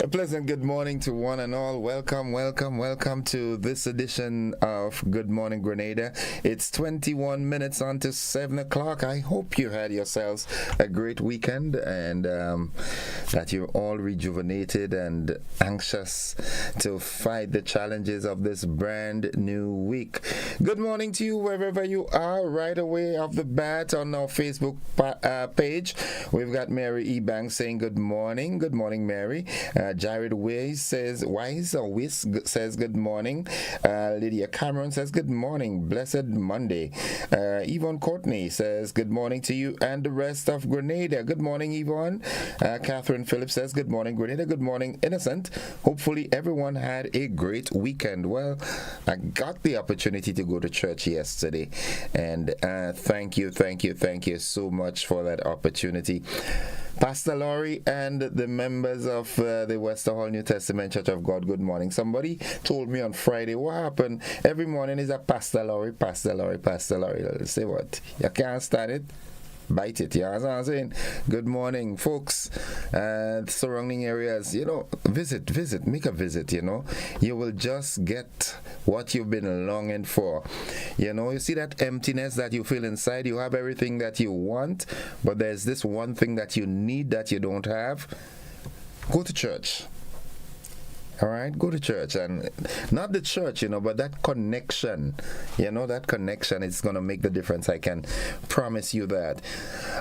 A pleasant good morning to one and all. Welcome to this edition of Good Morning Grenada. It's 21 minutes on to 7 o'clock. I hope you had yourselves a great weekend and that you're all rejuvenated and anxious to fight the challenges of this brand new week. Good morning to you wherever you are. Right away off the bat on our Facebook page, we've got Mary E. Banks saying good morning. Good morning, Mary. Jared Wise says good morning. Lydia Cameron says good morning. Blessed Monday. Yvonne Courtney says good morning to you and the rest of Grenada. Good morning, Yvonne. Catherine Phillips says good morning, Grenada. Good morning, Innocent. Hopefully everyone had a great weekend. Well, I got the opportunity to go to church yesterday, and thank you so much for that opportunity. Pastor Laurie and the members of the Wester Hall New Testament Church of God, good morning. Somebody told me on Friday, what happened? Every morning is a Pastor Laurie. Say what? You can't stand it? Bite it, yeah. That's what I'm saying. Good morning, folks. Surrounding areas, visit, make a visit, You will just get what you've been longing for. You see that emptiness that you feel inside. You have everything that you want, but there's this one thing that you need that you don't have. Go to church. All right, go to church, and not the church, but that connection, that connection is going to make the difference. I can promise you that.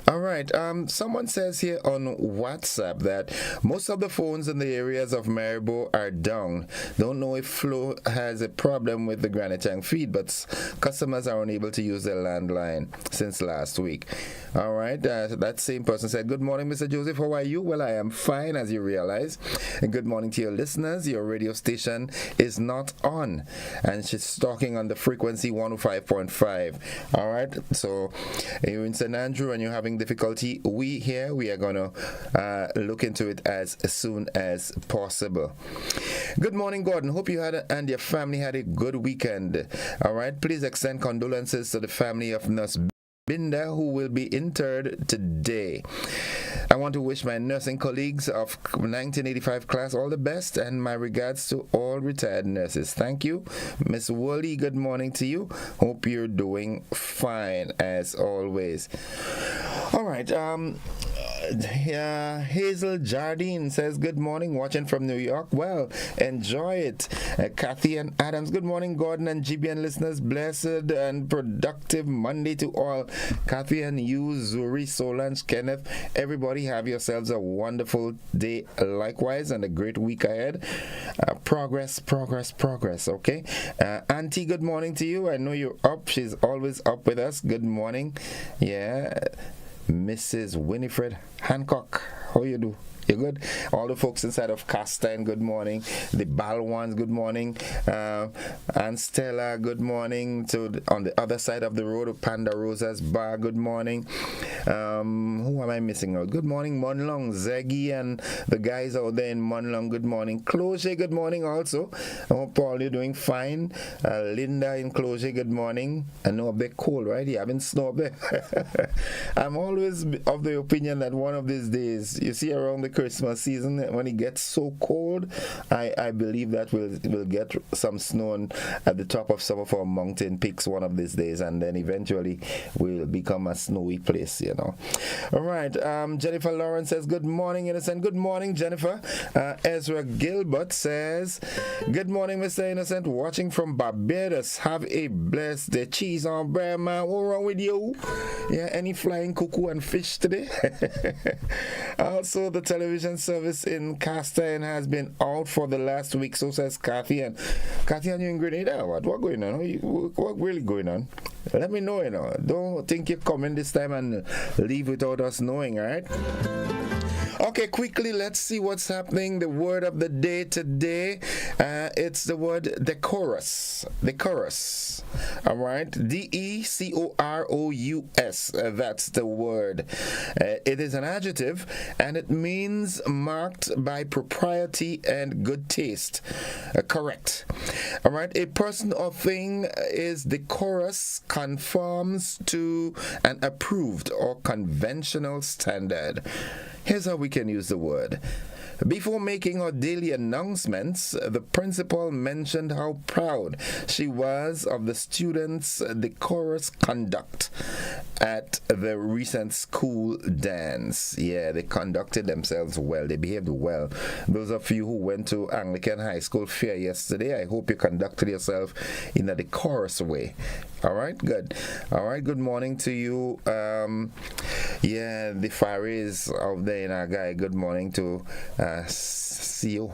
All right, someone says here on WhatsApp that most of the phones in the areas of Maribo are down. Don't know if Flo has a problem with the Granitang feed, but customers are unable to use their landline since last week. All right, that same person said, good morning, Mr. Joseph, how are you? Well, I am fine, as you realize. And good morning to your listeners. Your radio station is not on, and she's talking on the frequency 105.5. all right, so you're in St. Andrew and you're having difficulty. We are going to look into it as soon as possible. Good morning, Gordon. Hope you and your family had a good weekend. All right, please extend condolences to the family of Nurse Binda, who will be interred today. I want to wish my nursing colleagues of 1985 class all the best, and my regards to all retired nurses. Thank you. Miss Woolley, good morning to you. Hope you're doing fine as always. All right, Hazel Jardine says good morning, watching from New York. Well, enjoy it. Kathy and Adams, good morning, Gordon and GBN listeners. Blessed and productive Monday to all. Kathy and you, Zuri, Solange, Kenneth, everybody have yourselves a wonderful day likewise, and a great week ahead. Progress, okay? Auntie, good morning to you. I know you're up. She's always up with us. Good morning. Yeah. Mrs. Winifred Hancock, how you do? You good? All the folks inside of Castine, good morning. The Balwans, good morning. And Stella, good morning. On the other side of the road, Panda Rosa's Bar, good morning. Who am I missing out? Good morning, Monlong, Zeggy, and the guys out there in Monlong, good morning. Cloche, good morning also. I hope all you're doing fine. Linda in Cloche, good morning. I know a bit cold, right? You haven't snow up there. I'm always of the opinion that one of these days, you see around the Christmas season, when it gets so cold, I believe that we'll get some snow at the top of some of our mountain peaks one of these days, and then eventually we'll become a snowy place, All right, Jennifer Lawrence says good morning, Innocent. Good morning, Jennifer. Ezra Gilbert says good morning, Mr. Innocent, watching from Barbados. Have a blessed day. Cheese on bread, man. What's wrong with you? Yeah, any flying cuckoo and fish today? Also, the television service in Castine has been out for the last week, so says Kathy. And Kathy, and you in Grenada? What going on? What really going on? Let me know, Don't think you're coming this time and leave without us knowing, all right? Okay, quickly, let's see what's happening. The word of the day today, it's the word decorous. Decorous. All right, D-E-C-O-R-O-U-S. That's the word. It is an adjective, and it means marked by propriety and good taste. Correct. All right, a person or thing is decorous, conforms to an approved or conventional standard. Here's how we can use the word. Before making her daily announcements, the principal mentioned how proud she was of the students' decorous conduct at the recent school dance. Yeah, they conducted themselves well. They behaved well. Those of you who went to Anglican High School Fair yesterday, I hope you conducted yourself in a decorous way. All right, good. All right, good morning to you. Yeah, the Faris out there in our guy. Good morning to CEO,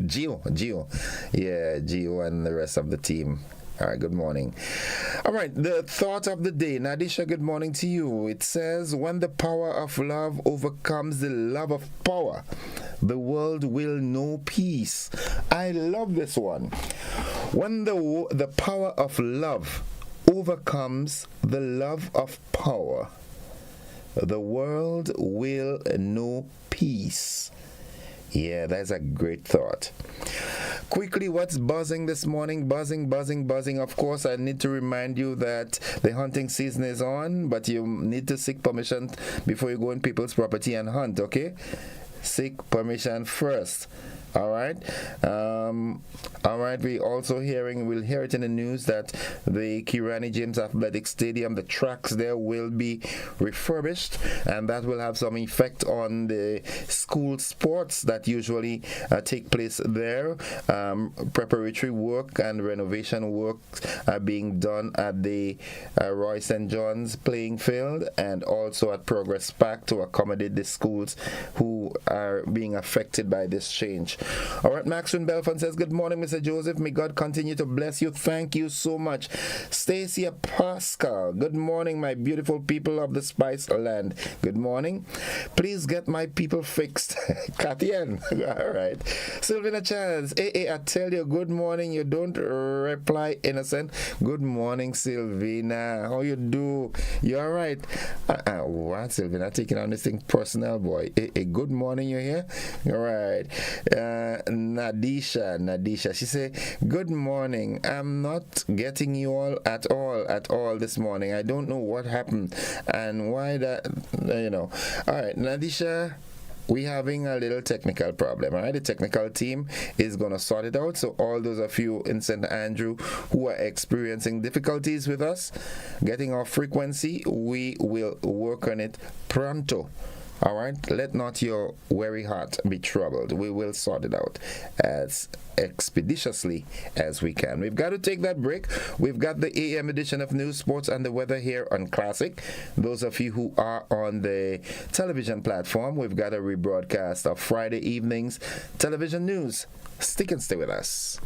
Gio. Yeah, Gio and the rest of the team. All right, good morning. All right, the thought of the day. Nadisha, good morning to you. It says, when the power of love overcomes the love of power, the world will know peace. I love this one. When the power of love overcomes the love of power, the world will know peace. Yeah, that's a great thought. Quickly, what's buzzing this morning? Buzzing. Of course, I need to remind you that the hunting season is on, but you need to seek permission before you go on people's property and hunt, okay? Seek permission first. All right. We also we'll hear it in the news that the Kirani James Athletic Stadium, the tracks there will be refurbished, and that will have some effect on the school sports that usually take place there. Preparatory work and renovation work are being done at the Roy St. John's playing field and also at Progress Park to accommodate the schools who are being affected by this change. All right, Maxwell Belfon says, good morning, Mr. Joseph. May God continue to bless you. Thank you so much. Stacia Pascal, good morning, my beautiful people of the Spice Land. Good morning. Please get my people fixed. Katien. All right. Sylvina Chance, I tell you, good morning. You don't reply innocent. Good morning, Sylvina. How you do? You all right? What, Sylvina? Taking on this thing personal, boy. Good morning, you here? All right. Nadisha, she say, good morning. I'm not getting you all at all this morning. I don't know what happened and why that, All right, Nadisha, we having a little technical problem. All right, the technical team is going to sort it out. So all those of you in St. Andrew who are experiencing difficulties with us getting our frequency, we will work on it pronto. All right, let not your weary heart be troubled. We will sort it out as expeditiously as we can. We've got to take that break. We've got the AM edition of News, Sports, and the Weather here on Classic. Those of you who are on the television platform, we've got a rebroadcast of Friday evening's television news. Stick and stay with us.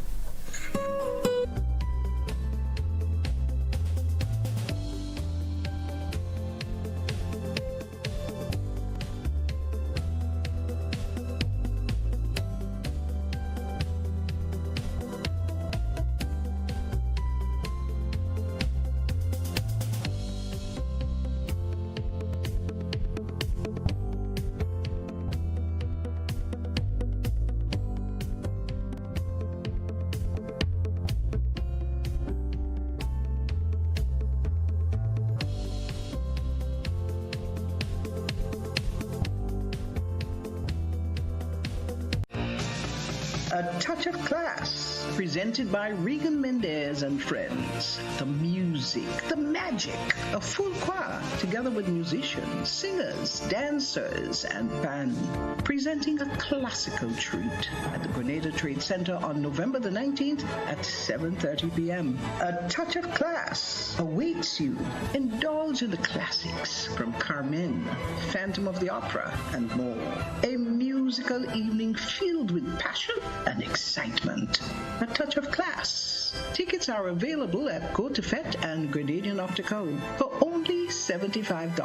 A Touch of Class, presented by Regan Mendez and friends. The music, the magic, a full choir, together with musicians, singers, dancers, and band, presenting a classical treat at the Grenada Trade Center on November the 19th at 7:30 p.m. A Touch of Class awaits you. Indulge in the classics from Carmen, Phantom of the Opera, and more. A musical evening filled with passion and excitement. A Touch of Class. Tickets are available at Côte-Fête and Grenadian Optical for only $75.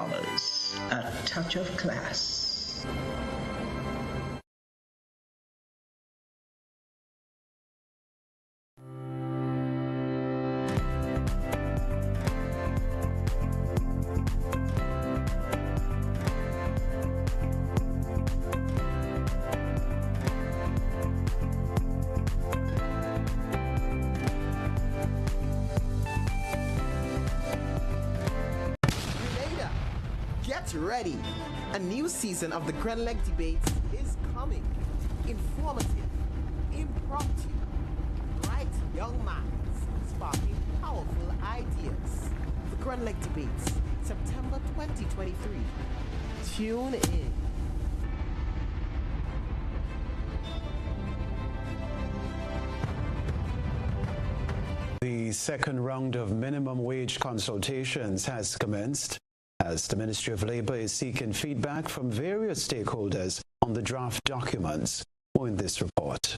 A Touch of Class. Ready. A new season of the Grenleg debates is coming. Charming, informative, impromptu, bright young minds sparking powerful ideas. The Grand Lake Debates, September 2023. Tune in. The second round of minimum wage consultations has commenced as the Ministry of Labor is seeking feedback from various stakeholders on the draft documents. More in this report.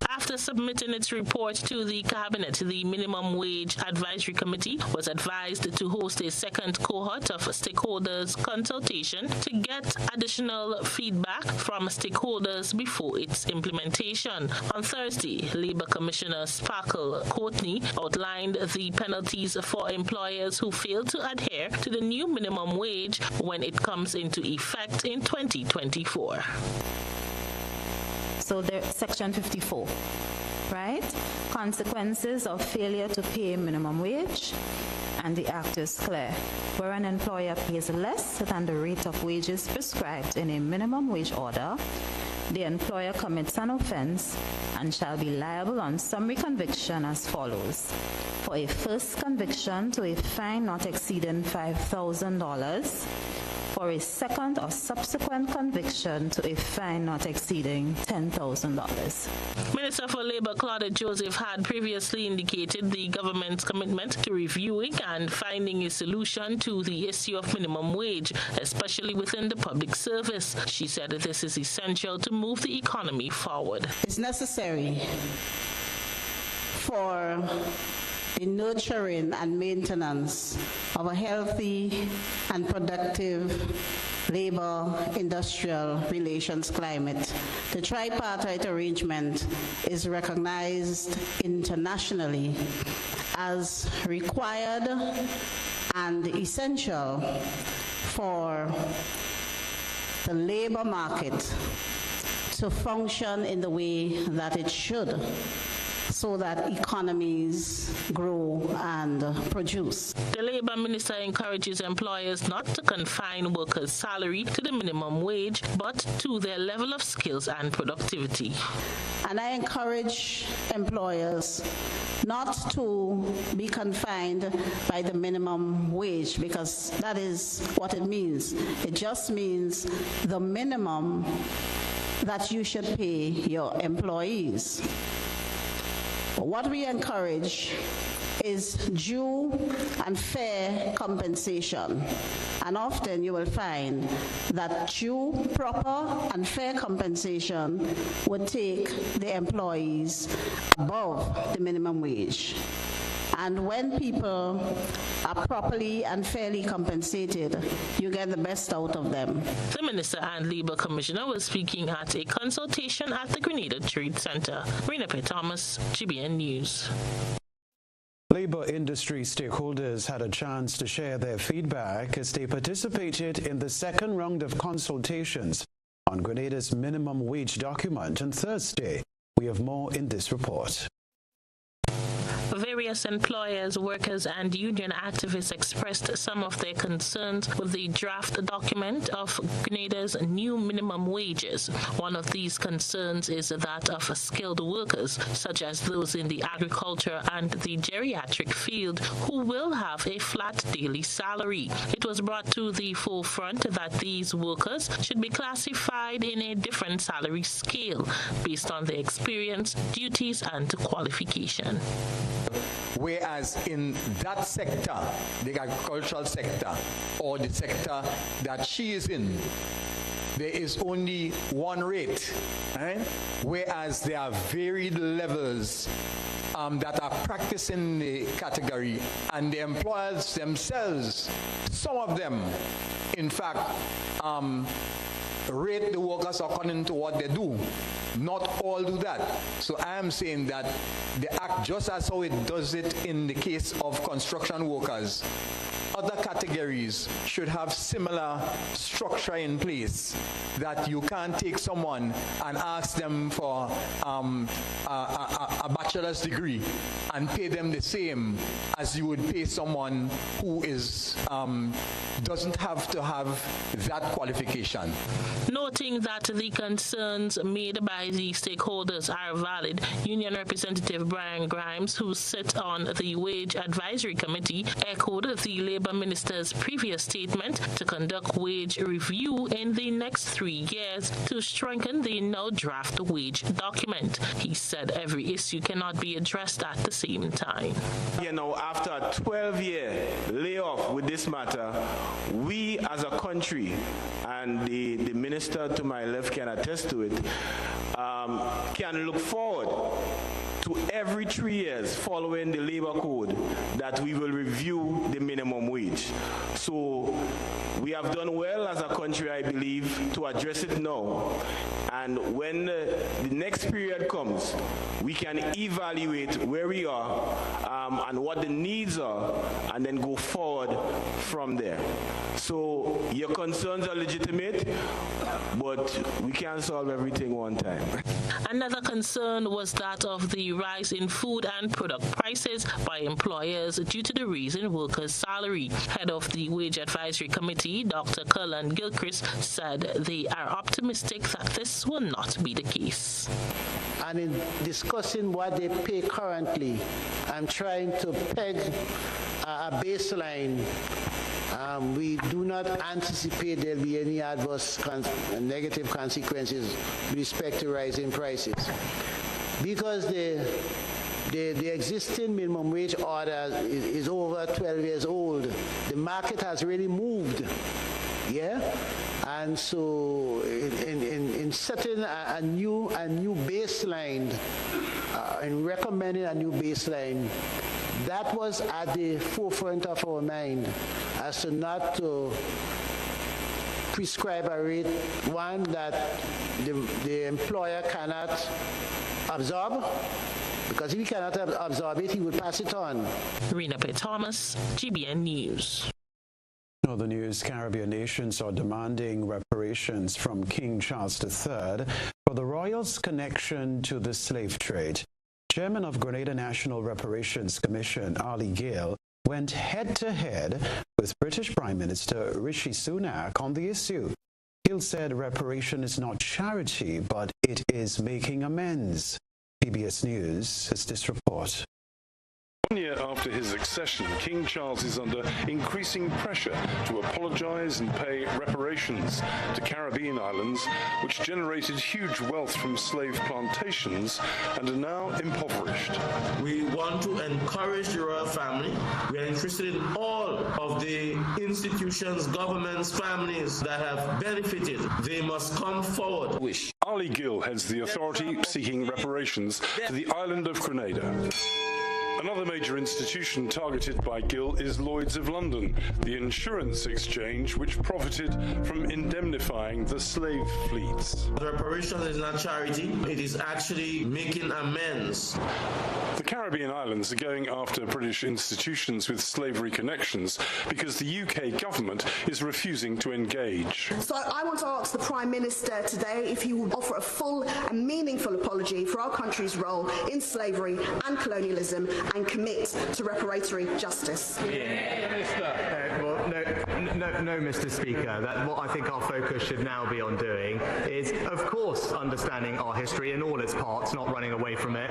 After submitting its report to the Cabinet, the Minimum Wage Advisory Committee was advised to host a second cohort of stakeholders consultation to get additional feedback from stakeholders before its implementation. On Thursday, Labour Commissioner Sparkle Courtney outlined the penalties for employers who fail to adhere to the new minimum wage when it comes into effect in 2024. So there's Section 54, right? Consequences of failure to pay minimum wage, and the act is clear. Where an employer pays less than the rate of wages prescribed in a minimum wage order, the employer commits an offense and shall be liable on summary conviction as follows. For a first conviction, to a fine not exceeding $5,000. For a second or subsequent conviction, to a fine not exceeding $10,000. Minister for Labour Claudette Joseph had previously indicated the government's commitment to reviewing and finding a solution to the issue of minimum wage, especially within the public service. She said that this is essential to move the economy forward. It's necessary for the nurturing and maintenance of a healthy and productive labor-industrial relations climate. The tripartite arrangement is recognized internationally as required and essential for the labor market to function in the way that it should, so that economies grow and produce. The Labour Minister encourages employers not to confine workers' salary to the minimum wage, but to their level of skills and productivity. And I encourage employers not to be confined by the minimum wage, because that is what it means. It just means the minimum that you should pay your employees. What we encourage is due and fair compensation. And often you will find that due, proper, and fair compensation would take the employees above the minimum wage. And when people are properly and fairly compensated, you get the best out of them. The Minister and Labour Commissioner was speaking at a consultation at the Grenada Trade Centre. Rena P. Thomas, GBN News. Labour industry stakeholders had a chance to share their feedback as they participated in the second round of consultations on Grenada's minimum wage document on Thursday. We have more in this report. Various employers, workers, and union activists expressed some of their concerns with the draft document of Grenada's new minimum wages. One of these concerns is that of skilled workers, such as those in the agriculture and the geriatric field, who will have a flat daily salary. It was brought to the forefront that these workers should be classified in a different salary scale based on their experience, duties, and qualification. Whereas in that sector, the agricultural sector, or the sector that she is in, there is only one rate, right? Whereas there are varied levels that are practiced in the category, and the employers themselves, some of them, in fact, rate the workers according to what they do. Not all do that. So I am saying that the Act, just as how it does it in the case of construction workers, other categories should have similar structure in place, that you can't take someone and ask them for a bachelor's degree and pay them the same as you would pay someone who is doesn't have to have that qualification. Noting that the concerns made by the stakeholders are valid, Union Representative Brian Grimes, who sits on the Wage Advisory Committee, echoed the Labour Minister's previous statement to conduct wage review in the next 3 years to strengthen the now draft wage document. He said every issue cannot be addressed at the same time. You know, after a 12-year layoff with this matter, we as a country, and the minister to my left can attest to it, can look forward to every 3 years following the labor code that we will review the minimum wage. So we have done well as a country, I believe, to address it now. And when the next period comes, we can evaluate where we are and what the needs are, and then go forward from there. So your concerns are legitimate, but we can't solve everything one time. Another concern was that of the rise in food and product prices by employers due to the rise in workers' salary. Head of the Wage Advisory Committee, Dr. Cullen Gilchrist, said they are optimistic that this will not be the case. And in discussing what they pay currently, I'm trying to peg a baseline. We do not anticipate there will be any adverse negative consequences with respect to rising prices. Because the existing minimum wage order is over 12 years old, the market has really moved. Yeah, and so in setting a new baseline, in recommending a new baseline, that was at the forefront of our mind, as to not to prescribe a rate, one that the employer cannot absorb, because if he cannot absorb it, he will pass it on. Rena P. Thomas, GBN News. In other news, Caribbean nations are demanding reparations from King Charles III for the royals' connection to the slave trade. Chairman of Grenada National Reparations Commission, Ali Gale, went head-to-head with British Prime Minister Rishi Sunak on the issue. Gale said reparation is not charity, but it is making amends. PBS News has this report. 1 year after his accession, King Charles is under increasing pressure to apologise and pay reparations to Caribbean islands, which generated huge wealth from slave plantations and are now impoverished. We want to encourage the royal family. We are interested in all of the institutions, governments, families that have benefited. They must come forward. Ali Gill heads the authority seeking reparations to the island of Grenada. Another major institution targeted by Gill is Lloyd's of London, the insurance exchange which profited from indemnifying the slave fleets. Reparations is not charity, it is actually making amends. The Caribbean islands are going after British institutions with slavery connections because the UK government is refusing to engage. So I want to ask the Prime Minister today if he will offer a full and meaningful apology for our country's role in slavery and colonialism and commit to reparatory justice. No, Mr. Speaker. What I think our focus should now be on doing is, of course, understanding our history in all its parts, not running away from it,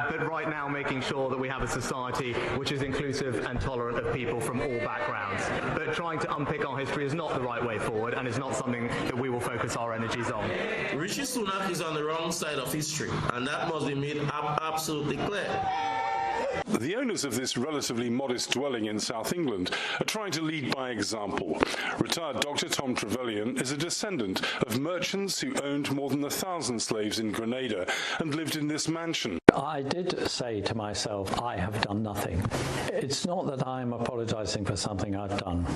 but right now making sure that we have a society which is inclusive and tolerant of people from all backgrounds. But trying to unpick our history is not the right way forward, and is not something that we will focus our energies on. Rishi Sunak is on the wrong side of history, and that must be made absolutely clear. The owners of this relatively modest dwelling in South England are trying to lead by example. Retired Dr. Tom Trevelyan is a descendant of merchants who owned more than 1,000 slaves in Grenada and lived in this mansion. I did say to myself, I have done nothing. It's not that I'm apologising for something I've done.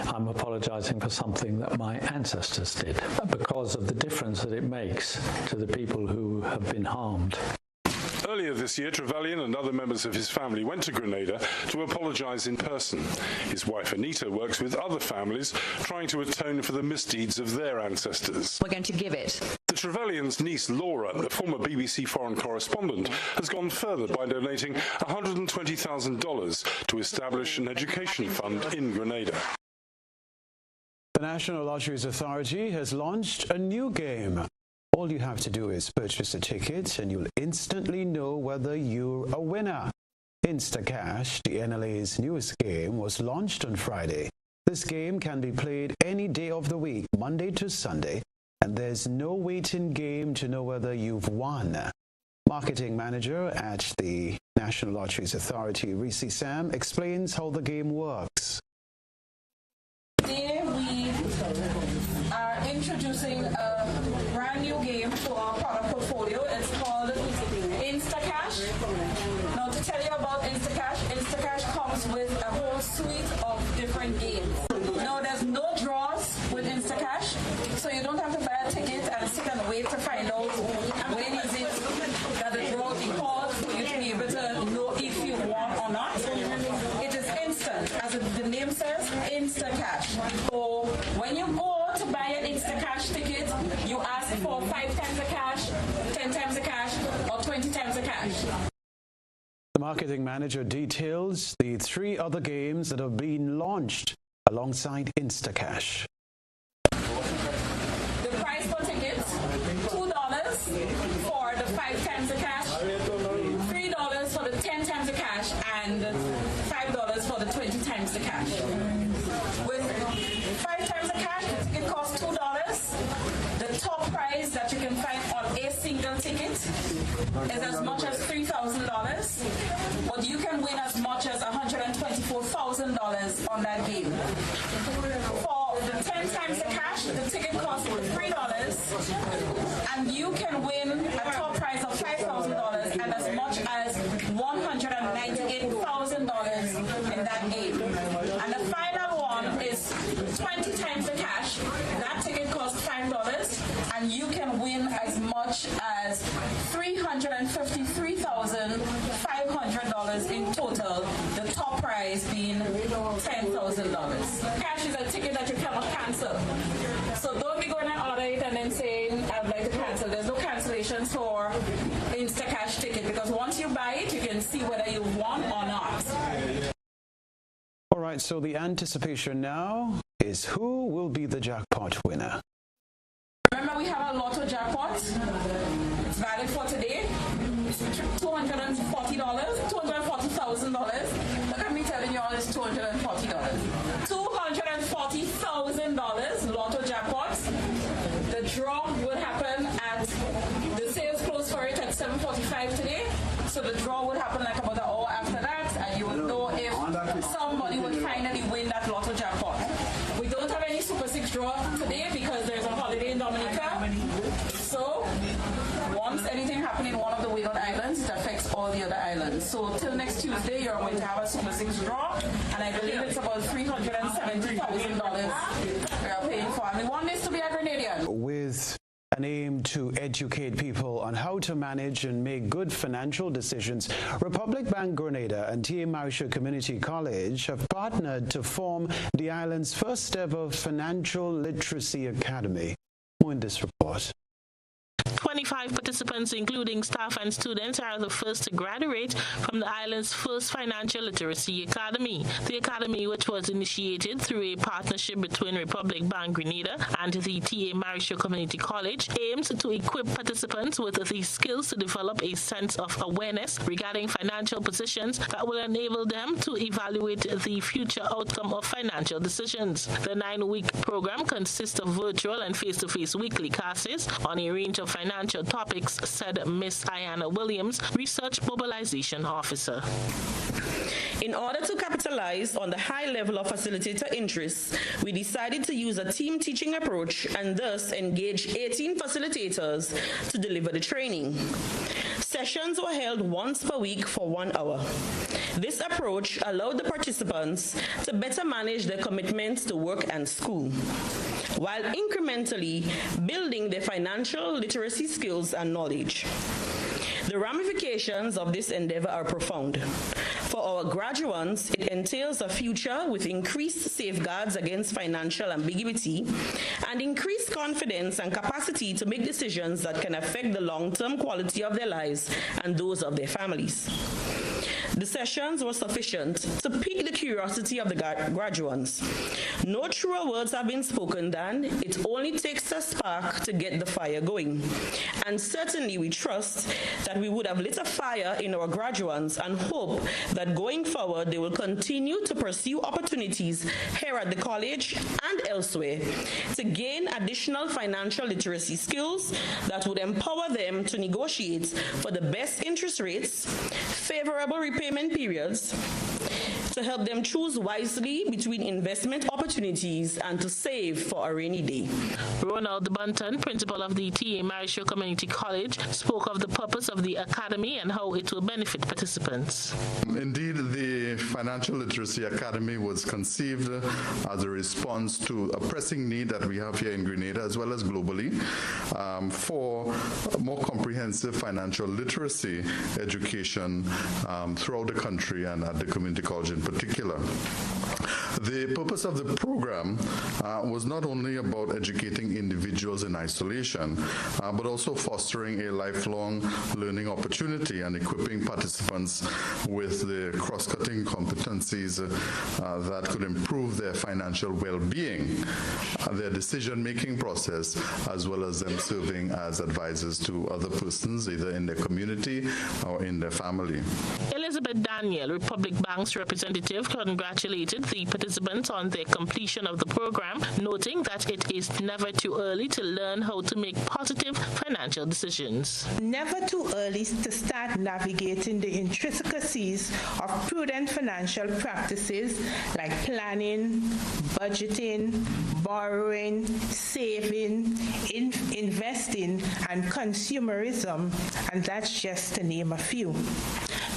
I'm apologising for something that my ancestors did, because of the difference that it makes to the people who have been harmed. Earlier this year, Trevelyan and other members of his family went to Grenada to apologise in person. His wife Anita works with other families trying to atone for the misdeeds of their ancestors. We're going to give it. The Trevelyans' niece Laura, a former BBC foreign correspondent, has gone further by donating $120,000 to establish an education fund in Grenada. The National Lotteries Authority has launched a new game. All you have to do is purchase a ticket and you'll instantly know whether you're a winner. Instacash, the NLA's newest game, was launched on Friday. This game can be played any day of the week, Monday to Sunday, and there's no waiting game to know whether you've won. Marketing manager at the National Lotteries Authority, Reese Sam, explains how the game works. Today we are introducing a brand new game to our product portfolio. It's called Instacash. Now, to tell you about Instacash, Instacash comes with a whole suite of different games. Now, there's no draws with Instacash, so you don't have to buy a ticket and sit and wait to find out when is it that the draw will be called for you to be able to know if you won or not. It is instant, as the name says, Instacash. So when you go to buy an Instacash ticket, you ask for 5 times the cash, 10 times the cash, or 20 times the cash. The marketing manager details the 3 other games that have been launched alongside Instacash. The price per ticket, $2 for the 5 times the cash, $3 for the 10 times the cash, and $5 for the 20 times the cash. With 5 times the cash, the ticket costs $2. The top prize that you can find on a single ticket is as much as $3,000, but you can win as much as $124,000 on that game. For the 10 times the cash, the ticket costs $3, and you can win a top prize of $5,000 and as much as $198,000 in that game. And the final one is 20 times the cash. That ticket costs $5, and you can win as much as $353,500 in total, the top prize being $10,000. Cash is a ticket that you cannot cancel. So don't be going and order it and then saying, I'd like to cancel. There's no cancellations for Instacash ticket, because once you buy it, you can see whether you won or not. All right, so the anticipation now is who will be the jackpot winner. Remember, we have a lotto jackpot. It's valid for today. It's $240,000. Look at me telling you all it's $240. $240,000 lotto jackpot. The draw will happen at, the sales close for it at 7:45 today. So the draw will happen like about an hour after that, and you will know if somebody will finally win that lotto jackpot. We don't have any Super 6 draw today because there's a holiday in Dominica. So once anything happens in one of the Wayland Islands, it affects all the other islands. So till next Tuesday, you're going to have a Super 6 draw, and I believe it's about $370,000 we are paying for. And we want this to be a Grenadian. With an aim to educate people on how to manage and make good financial decisions, Republic Bank Grenada and T.A. Marisha Community College have partnered to form the island's first ever Financial Literacy Academy. More in this report. 25 participants, including staff and students, are the first to graduate from the island's first Financial Literacy Academy. The academy, which was initiated through a partnership between Republic Bank Grenada and the T.A. Marisha Community College, aims to equip participants with the skills to develop a sense of awareness regarding financial positions that will enable them to evaluate the future outcome of financial decisions. The 9-week program consists of virtual and face-to-face weekly classes on a range of financial topics, said Ms. Ayana Williams, Research Mobilization Officer. In order to capitalize on the high level of facilitator interest, we decided to use a team teaching approach and thus engage 18 facilitators to deliver the training. Sessions were held once per week for 1 hour. This approach allowed the participants to better manage their commitments to work and school, while incrementally building their financial literacy skills and knowledge. The ramifications of this endeavor are profound. For our graduates, it entails a future with increased safeguards against financial ambiguity and increased confidence and capacity to make decisions that can affect the long-term quality of their lives and those of their families. The sessions were sufficient to pique the curiosity of the graduates. No truer words have been spoken than, it only takes a spark to get the fire going. And certainly we trust that we would have lit a fire in our graduates and hope that going forward they will continue to pursue opportunities here at the college and elsewhere to gain additional financial literacy skills that would empower them to negotiate for the best interest rates, favorable repayment periods, to help them choose wisely between investment opportunities and to save for a rainy day. Ronald Bunton, principal of the T.A. Marisho Community College, spoke of the purpose of the academy and how it will benefit participants. Indeed, the Financial Literacy Academy was conceived as a response to a pressing need that we have here in Grenada as well as globally for more comprehensive financial literacy education throughout the country and at the community college in particular. The purpose of the program was not only about educating individuals in isolation, but also fostering a lifelong learning opportunity and equipping participants with the cross-cutting competencies that could improve their financial well-being, their decision-making process, as well as them serving as advisors to other persons, either in their community or in their family. Elizabeth Daniel, Republic Bank's representative, congratulated the participants on their completion of the program, noting that it is never too early to learn how to make positive financial decisions. Never too early to start navigating the intricacies of prudent financial practices like planning, budgeting, borrowing, saving, investing, and consumerism, and that's just to name a few.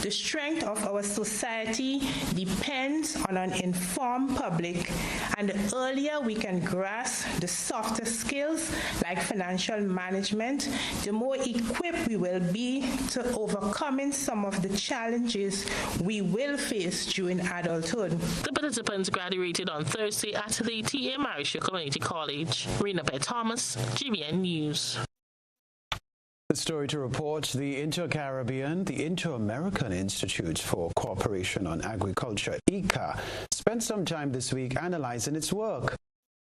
The strength of our society depends on an informed public, and the earlier we can grasp the softer skills like financial management, the more equipped we will be to overcoming some of the challenges we will face during adulthood. The participants graduated on Thursday at the T.A. Marisho Community College. Rena Bear Thomas, GBN News. The story to report, the Inter-Caribbean, the Inter-American Institute for Cooperation on Agriculture, ICA, spent some time this week analyzing its work.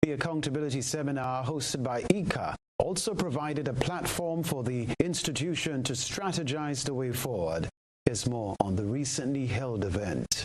The accountability seminar hosted by ICA also provided a platform for the institution to strategize the way forward. Here's more on the recently held event.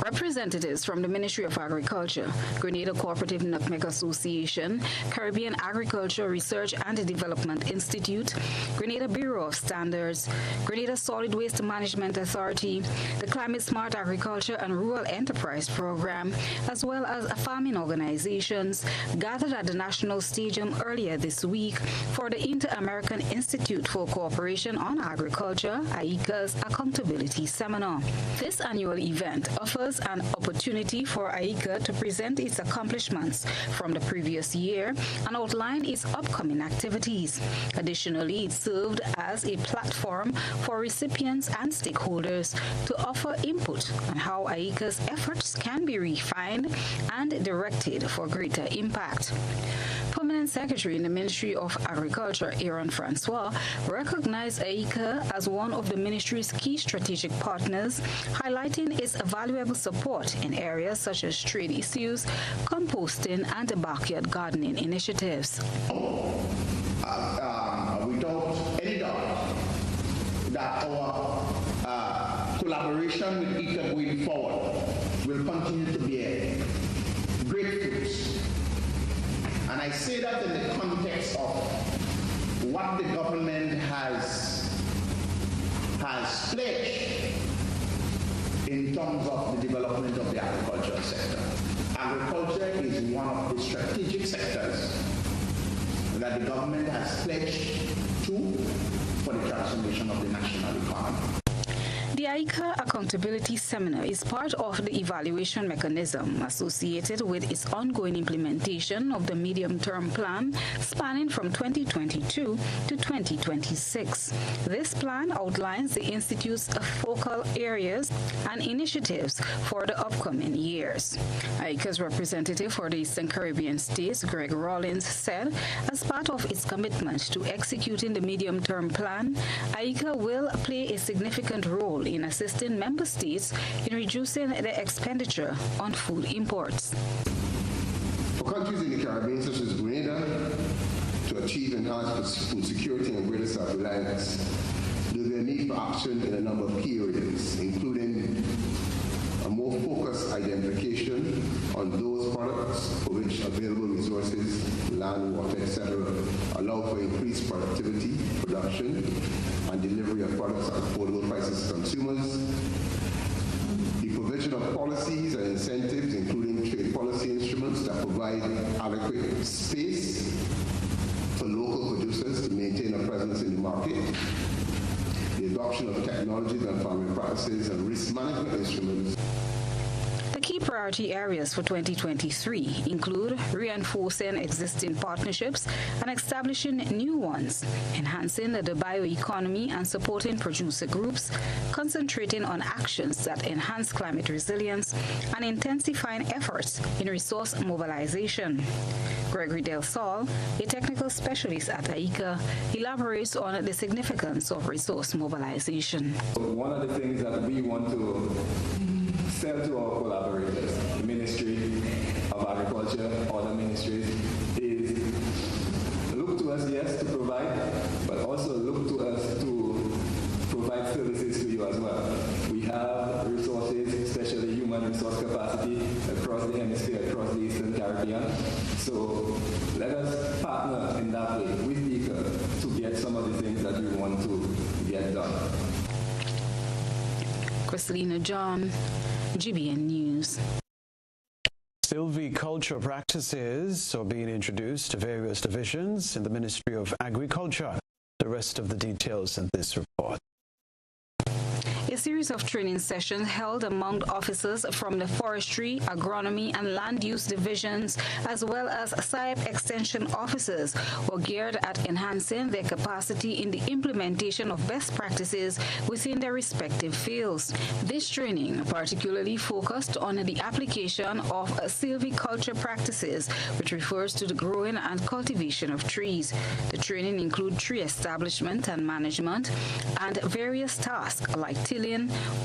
Representatives from the Ministry of Agriculture, Grenada Cooperative Nutmeg Association, Caribbean Agriculture Research and Development Institute, Grenada Bureau of Standards, Grenada Solid Waste Management Authority, the Climate Smart Agriculture and Rural Enterprise Program, as well as farming organizations, gathered at the National Stadium earlier this week for the Inter-American Institute for Cooperation on Agriculture, AICA's Accountability Seminar. This annual event offers an opportunity for AICA to present its accomplishments from the previous year and outline its upcoming activities. Additionally, it served as a platform for recipients and stakeholders to offer input on how AICA's efforts can be refined and directed for greater impact. Permanent Secretary in the Ministry of Agriculture, Aaron Francois, recognized AICA as one of the ministry's key strategic partners, highlighting its valuable support in areas such as trade issues, composting, and backyard gardening initiatives. Without any doubt that our collaboration with ICA going forward will continue to bear great fruits. And I say that in the context of what the government has pledged in terms of the development of the agricultural sector. Agriculture is one of the strategic sectors that the government has pledged to for the transformation of the national economy. The ICA Accountability Seminar is part of the evaluation mechanism associated with its ongoing implementation of the medium-term plan spanning from 2022 to 2026. This plan outlines the Institute's focal areas and initiatives for the upcoming years. ICA's representative for the Eastern Caribbean states, Greg Rawlins, said as part of its commitment to executing the medium-term plan, ICA will play a significant role in assisting member states in reducing their expenditure on food imports. For countries in the Caribbean, such as Grenada, to achieve enhanced food security and greater self-reliance, there will be a need for action in a number of key areas, including a more focused identification on those products for which available resources, land, water, etc., allow for increased productivity, production, and delivery of products at affordable prices to consumers. The provision of policies and incentives, including trade policy instruments that provide adequate space for local producers to maintain a presence in the market. The adoption of technologies and farming practices and risk management instruments. Key priority areas for 2023 include reinforcing existing partnerships and establishing new ones, enhancing the bioeconomy and supporting producer groups, concentrating on actions that enhance climate resilience, and intensifying efforts in resource mobilization. Gregory Del Sol, a technical specialist at AICA, elaborates on the significance of resource mobilization. One of the things that we want to sell to our collaborators, the Ministry of Agriculture, other ministries, is look to us, yes, to provide, but also look to us to provide services to you as well. We have resources, especially human resource capacity, across the hemisphere, across the Eastern Caribbean. So let us partner in that way with ICA to get some of the things that we want to get done. Christelina John, GBN News. Silviculture practices are being introduced to various divisions in the Ministry of Agriculture. The rest of the details in this report. A series of training sessions held among officers from the Forestry, Agronomy, and Land Use divisions, as well as SIAP Extension officers, were geared at enhancing their capacity in the implementation of best practices within their respective fields. This training particularly focused on the application of silviculture practices, which refers to the growing and cultivation of trees. The training includes tree establishment and management, and various tasks like tilling,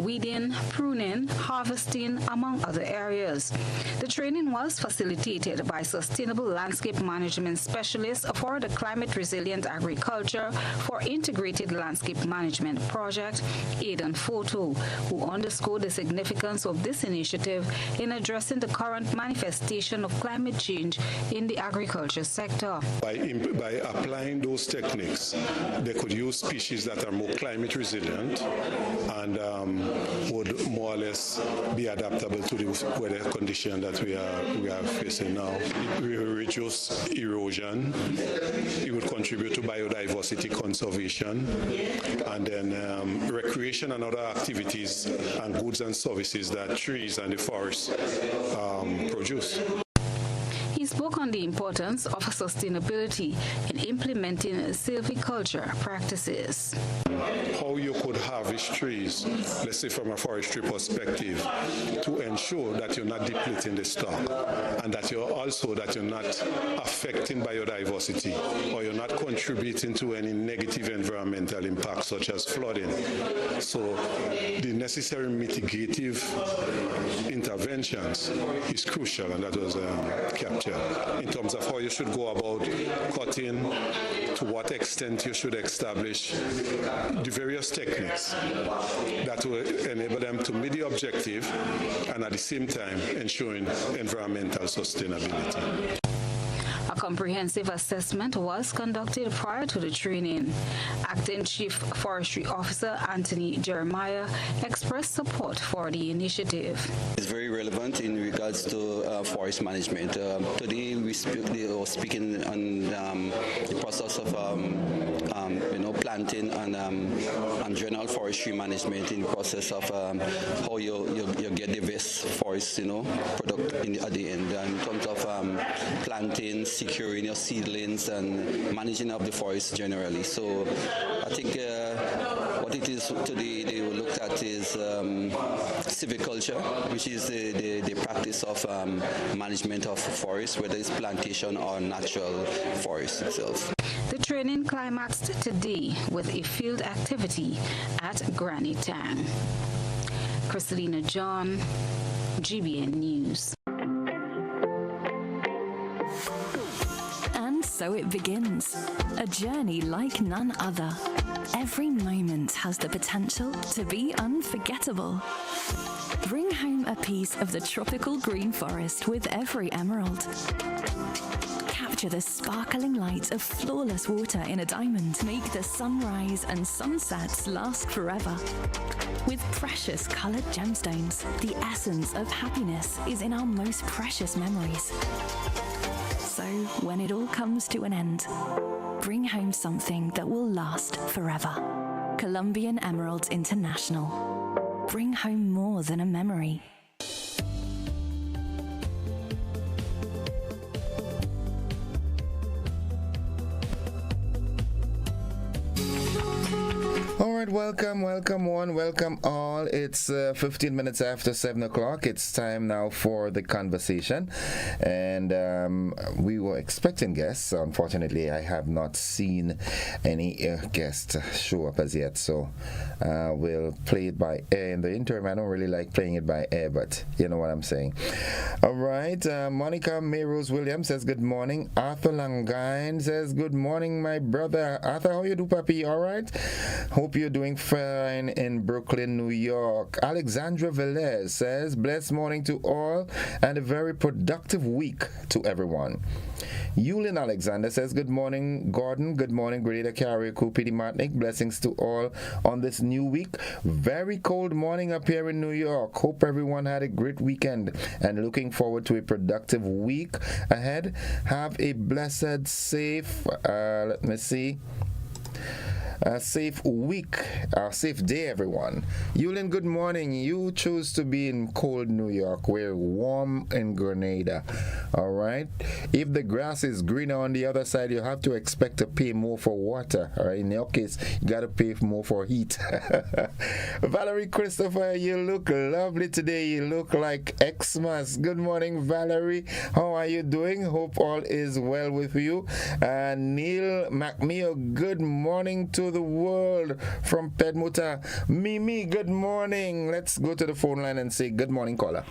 weeding, pruning, harvesting, among other areas. The training was facilitated by Sustainable Landscape Management Specialists for the Climate Resilient Agriculture for Integrated Landscape Management Project, Aidan Foto, who underscored the significance of this initiative in addressing the current manifestation of climate change in the agriculture sector. By applying those techniques, they could use species that are more climate resilient and would more or less be adaptable to the weather condition that we are facing now. It will reduce erosion. It would contribute to biodiversity conservation, and then recreation and other activities and goods and services that trees and the forest produce. He spoke on the importance of sustainability in implementing silviculture practices. How you could harvest trees, let's say from a forestry perspective, to ensure that you're not depleting the stock and that you're not affecting biodiversity or you're not contributing to any negative environmental impacts such as flooding. So the necessary mitigative interventions is crucial, and that was captured in terms of how you should go about cutting, to what extent you should establish the various techniques that will enable them to meet the objective and at the same time ensuring environmental sustainability. A comprehensive assessment was conducted prior to the training. Acting Chief Forestry Officer Anthony Jeremiah expressed support for the initiative. It's very relevant in regards to forest management. Today we are speaking on the process of planting and general forestry management in the process of how you get the best forest, product at the end. In terms of planting, securing your seedlings, and managing up the forest generally. So I think what it is today they will look at is civiculture, which is the practice of management of forests, whether it's plantation or natural forest itself. The training climaxed today with a field activity at Granny Tang. Kristalina John, GBN News. And so it begins, a journey like none other. Every moment has the potential to be unforgettable. Bring home a piece of the tropical green forest with every emerald. Capture the sparkling light of flawless water in a diamond. Make the sunrise and sunsets last forever. With precious colored gemstones, the essence of happiness is in our most precious memories. So when it all comes to an end, bring home something that will last forever. Colombian Emeralds International. Bring home more than a memory. All right, welcome all. It's 15 minutes after 7 o'clock. It's time now for the conversation. And we were expecting guests. Unfortunately, I have not seen any guests show up as yet. So we'll play it by air in the interim. I don't really like playing it by air, but you know what I'm saying. All right, Monica Mayrose Williams says good morning. Arthur Langine says good morning, my brother. Arthur, how you do, papi? All right? Hope you're doing fine in Brooklyn, New York. Alexandra Velez says, blessed morning to all and a very productive week to everyone. Yulin Alexander says, good morning, Gordon. Good morning, Grenada Carrier, Kupidi Martinic. Blessings to all on this new week. Very cold morning up here in New York. Hope everyone had a great weekend and looking forward to a productive week ahead. Have a blessed, safe, safe week, safe day, everyone. Yulin, good morning. You choose to be in cold New York. We're warm in Grenada. All right. If the grass is greener on the other side, you have to expect to pay more for water. All right. In your case, you got to pay more for heat. Valerie Christopher, you look lovely today. You look like Xmas. Good morning, Valerie. How are you doing? Hope all is well with you. Neil McMeo, good morning to the world from Pedmuta. Mimi, good morning. Let's go to the phone line and say good morning, caller.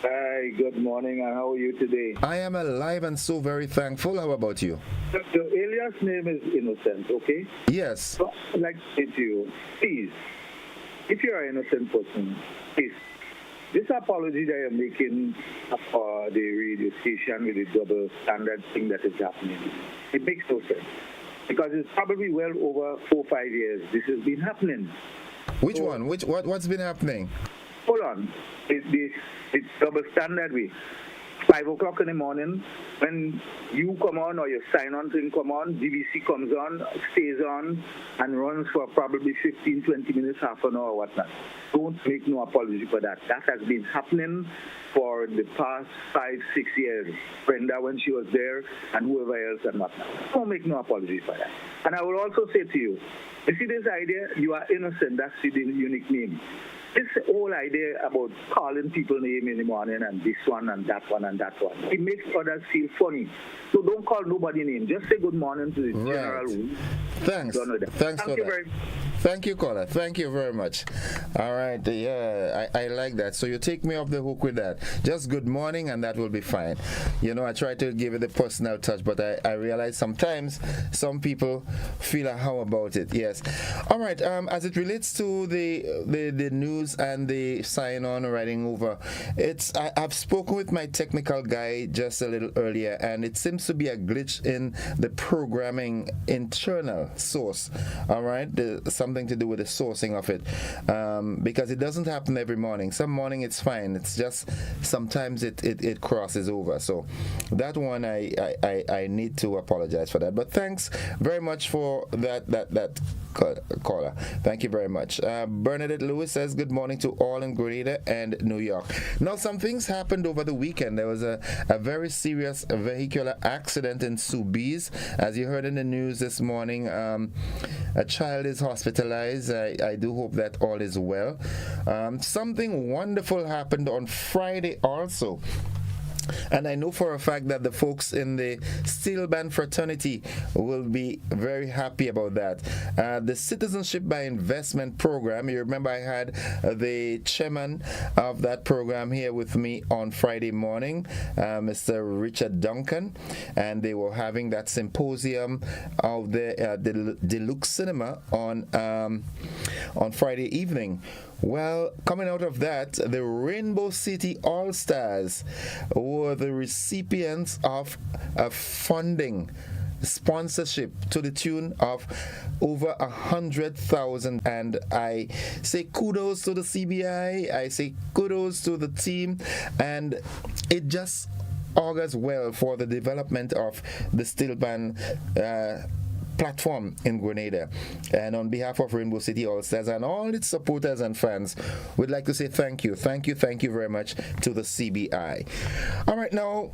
Hi, good morning, and how are you today? I am alive and so very thankful. How about you? The alias name is Innocent, okay? Yes. So I'd like to say to you, please, if you're an innocent person, please, this apology that you're making for the radio station with the double standard thing that is happening, it makes no sense. Because it's probably well over 4 or 5 years this has been happening. Which one? What's been happening? Hold on. It's double standard way. 5 o'clock in the morning, when you come on or your sign-on thing come on, BBC comes on, stays on, and runs for probably 15, 20 minutes, half an hour, whatnot. Don't make no apology for that. That has been happening for the past 5, 6 years. Brenda, when she was there, and whoever else and whatnot. Don't make no apology for that. And I will also say to you, see this idea, you are innocent, that's the unique name. This whole idea about calling people name in the morning and this one and that one and that one, it makes others feel funny. So don't call nobody name. Just say good morning to the general room. Thanks. Thanks for that. Thank you, caller. Thank you very much. All right. Yeah, I like that. So you take me off the hook with that. Just good morning and that will be fine. You know, I try to give it the personal touch, but I realize sometimes some people feel a how about it. Yes. All right. As it relates to the news and the sign-on writing over, I've spoken with my technical guy just a little earlier, and it seems to be a glitch in the programming internal source. All right. something to do with the sourcing of it, because it doesn't happen every morning. Some morning it's fine. It's just sometimes it crosses over. So that one I need to apologize for that. But thanks very much for that caller. Thank you very much. Bernadette Lewis says good morning to all in Grenada and New York. Now, some things happened over the weekend. There was a very serious vehicular accident in Soubise. As you heard in the news this morning, a child is hospitalized. I do hope that all is well. Something wonderful happened on Friday also. And I know for a fact that the folks in the Steel Band fraternity will be very happy about that. The Citizenship by Investment program, you remember I had the chairman of that program here with me on Friday morning, Mr. Richard Duncan, and they were having that symposium of the Deluxe Cinema on Friday evening. Well, coming out of that, the Rainbow City All-Stars were the recipients of a funding sponsorship to the tune of over 100,000, and I say kudos to the CBI, I say kudos to the team, and it just augurs well for the development of the Steel Band platform in Grenada. And on behalf of Rainbow City All-Stars and all its supporters and fans, we'd like to say thank you very much to the CBI. All right, now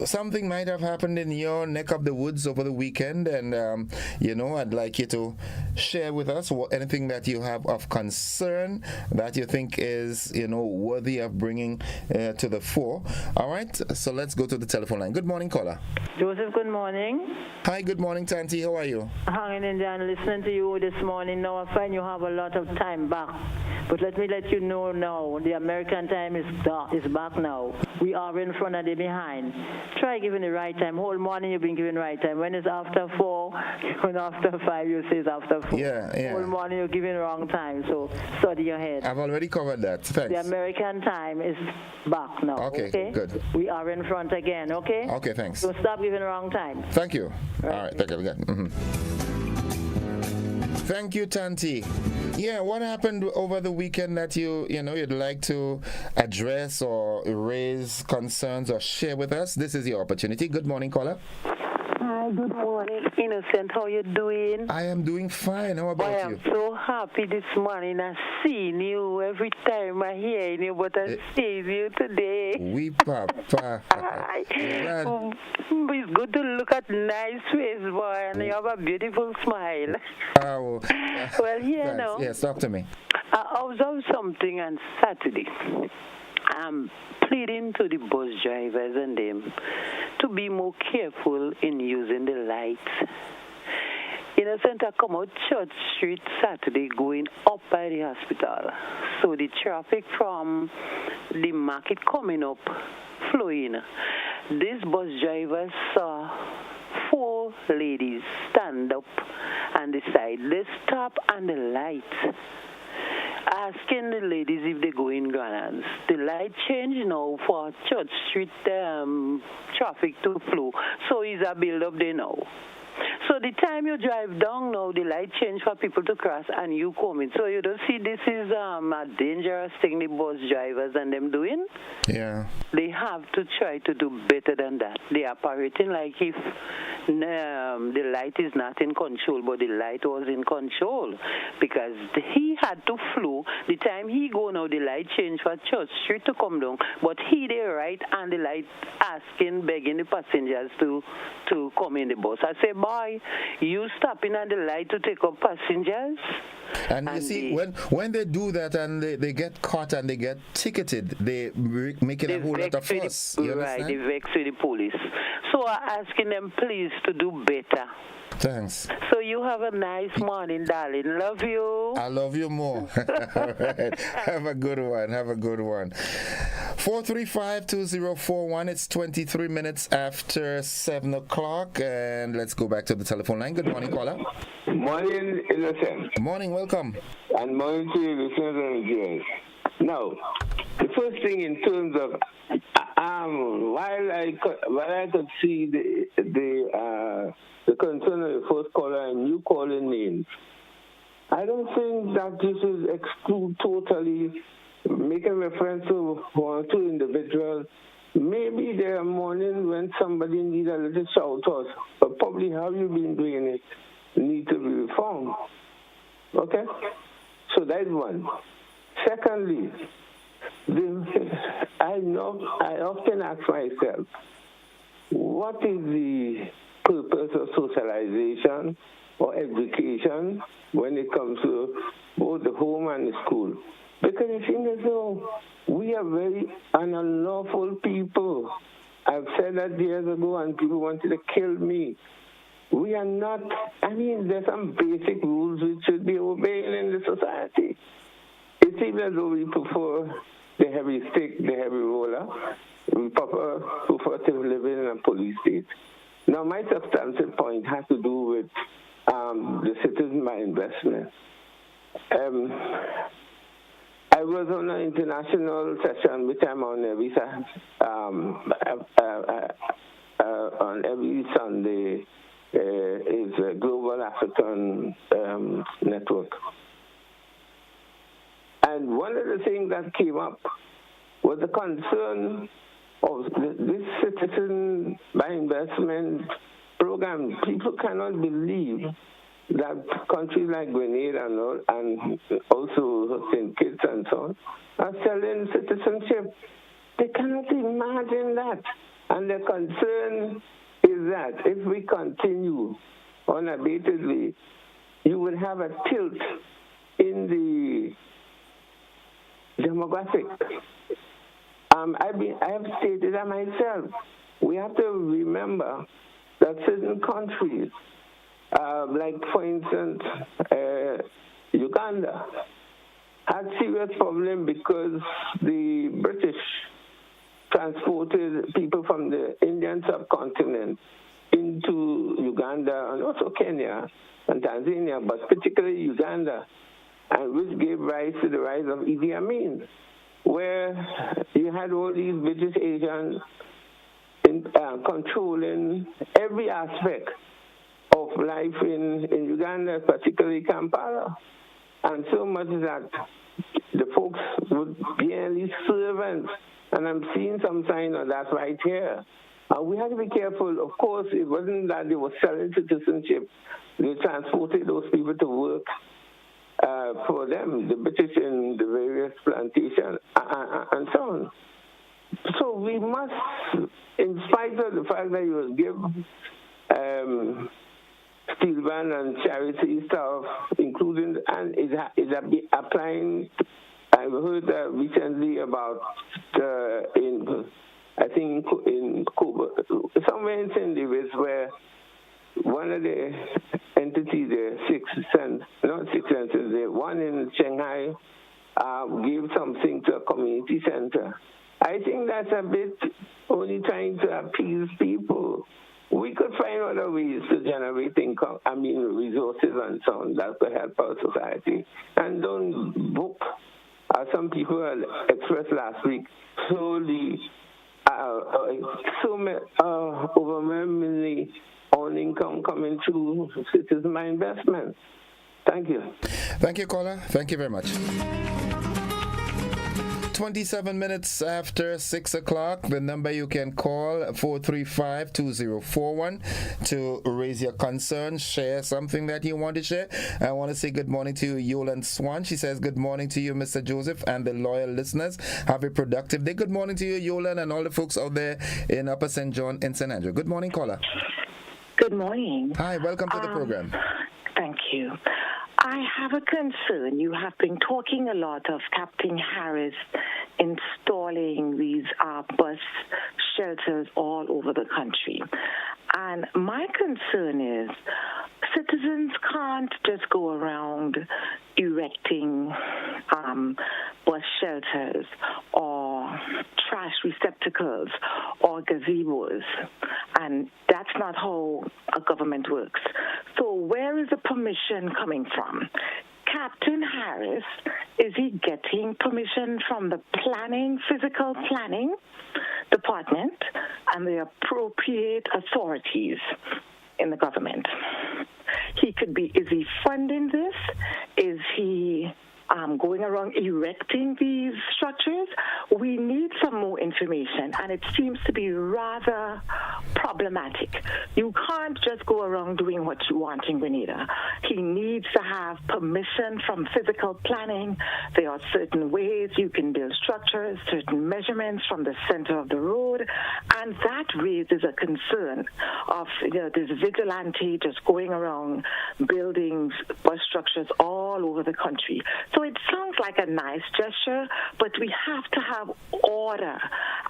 something might have happened in your neck of the woods over the weekend, and I'd like you to share with us anything that you have of concern that you think is worthy of bringing to the fore. All right, so let's go to the telephone line. Good morning, caller. Joseph, good morning. Hi, good morning, Tanti. How are you? Hanging in there and listening to you this morning. Now I find you have a lot of time back, but let me let you know now, the American time is back now. We are in front and they behind. Try giving the right time. Whole morning you've been giving the right time. When it's after 4, when after 5 you say it's after 4. Yeah. Whole morning you're giving the wrong time. So study your head. I've already covered that. Thanks. The American time is back now. Okay, good. We are in front again. Okay. Okay, thanks. So stop giving the wrong time. Thank you. Right. All right. Thank you. Mm-hmm. Thank you, Tanti. Yeah, what happened over the weekend that you'd like to address or raise concerns or share with us? This is your opportunity. Good morning, caller. Hi, good morning, Innocent. How you doing? I am doing fine. How about you? I am so happy this morning. I seen you every time I hear you, but I see you today. We papa. It's good to look at nice face, boy, and you have a beautiful smile. Well, here now. Yes, talk to me. I observed something on Saturday. I'm pleading to the bus drivers and them to be more careful in using the lights. Innocent, I come out Church Street Saturday going up by the hospital. So the traffic from the market coming up, flowing. These bus drivers saw 4 ladies stand up and decide they stop on the lights. Asking the ladies if they go in Granadas. The light change now for Church Street traffic to flow. So it's a build up there now. So the time you drive down now, the light change for people to cross and you coming. So you don't see this is a dangerous thing the bus drivers and them doing? Yeah. They have to try to do better than that. They are operating like if the light is not in control, but the light was in control because he had to flow. The time he go now, the light change for Church Street to come down, but he there right and the light asking, begging the passengers to come in the bus. I say, boy, you stopping at the light to take up passengers? And you see, when they do that and they get caught and they get ticketed, they make it a whole lot of fuss. Right, they vex with the police. So I'm asking them, please, to do better. Thanks. So you have a nice morning, darling. Love you. I love you more. All right. Have a good one. 435-2041. It's 23 minutes after 7 o'clock. And let's go back to the telephone line. Good morning, caller. Morning, Innocent. Morning, welcome. And morning to you, listeners and viewers. Now, the first thing in terms of while I could see the concern of the first caller and you calling names. I don't think that this is exclude totally making reference to one or two individuals. Maybe there are mornings when somebody needs a little shout out, but probably how you been doing it need to be reformed. Okay? So that's one. Secondly, I often ask myself, what is the purpose of socialization or education when it comes to both the home and the school? Because it seems as though we are very unlawful people. I've said that years ago and people wanted to kill me. We are not, there's some basic rules which should be obeyed in the society. It seems as though we prefer the heavy stick, the heavy roller. We prefer to live in a police state. Now, my substantive point has to do with the citizen by investment. I was on an international session, which I'm on every Sunday. Is a Global African Network. And one of the things that came up was the concern of this citizen by investment program. People cannot believe that countries like Grenada and also St. Kitts and so on are selling citizenship. They cannot imagine that. And the concern is that if we continue unabatedly, you will have a tilt in the demographic. I have stated that myself. We have to remember that certain countries, like for instance, Uganda, had serious problem because the British transported people from the Indian subcontinent into Uganda and also Kenya and Tanzania, but particularly Uganda, and which gave rise to the rise of Idi Amin, where you had all these British Asians controlling every aspect of life in Uganda, particularly Kampala, and so much that the folks would be only servants. And I'm seeing some sign of that right here. We have to be careful. Of course, it wasn't that they were selling citizenship. They transported those people to work for them, the British in the various plantations and so on. So we must, in spite of the fact that you will give steel band and charity stuff, including, and is applying. I heard recently about I think in Cuba, somewhere in St. Davis, where one of the entities, the one in Shanghai, gave something to a community center. I think that's a bit only trying to appease people. We could find other ways to generate income, resources and so on that could help our society. And don't book, as some people expressed last week, solely overwhelmingly on income coming through citizen investment. Thank you. Thank you, caller. Thank you very much. 27 minutes after 6 o'clock, the number you can call 435-2041 to raise your concern, share something that you want to share. I want to say good morning to Yolan Swan. She says good morning to you, Mr. Joseph, and the loyal listeners. Have a productive day. Good morning to you, Yolan, and all the folks out there in Upper St. John in St. Andrew. Good morning, caller. Good morning. Hi, welcome to the program. Thank you. I have a concern. You have been talking a lot of Captain Harris installing these bus shelters all over the country. And my concern is citizens can't just go around erecting bus shelters or trash receptacles or gazebos. And that's not how a government works. So where is the permission coming from? Captain Harris, is he getting permission from the physical planning department and the appropriate authorities in the government? he could be, is he funding this? Is he going around erecting these structures? We need some more information, and it seems to be rather problematic. You can't just go around doing what you want in Grenada. He needs to have permission from physical planning. There are certain ways you can build structures, certain measurements from the center of the road, and that raises a concern of this vigilante just going around building bus structures all over the country. So it sounds like a nice gesture, but we have to have order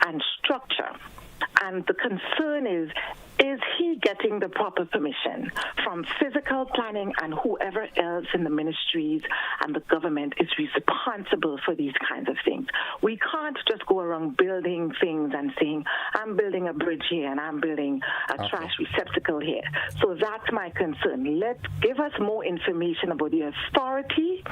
and structure. And the concern is he getting the proper permission from physical planning and whoever else in the ministries and the government is responsible for these kinds of things? We can't just go around building things and saying, I'm building a bridge here and I'm building a trash receptacle here. So that's my concern. Give us more information about the authority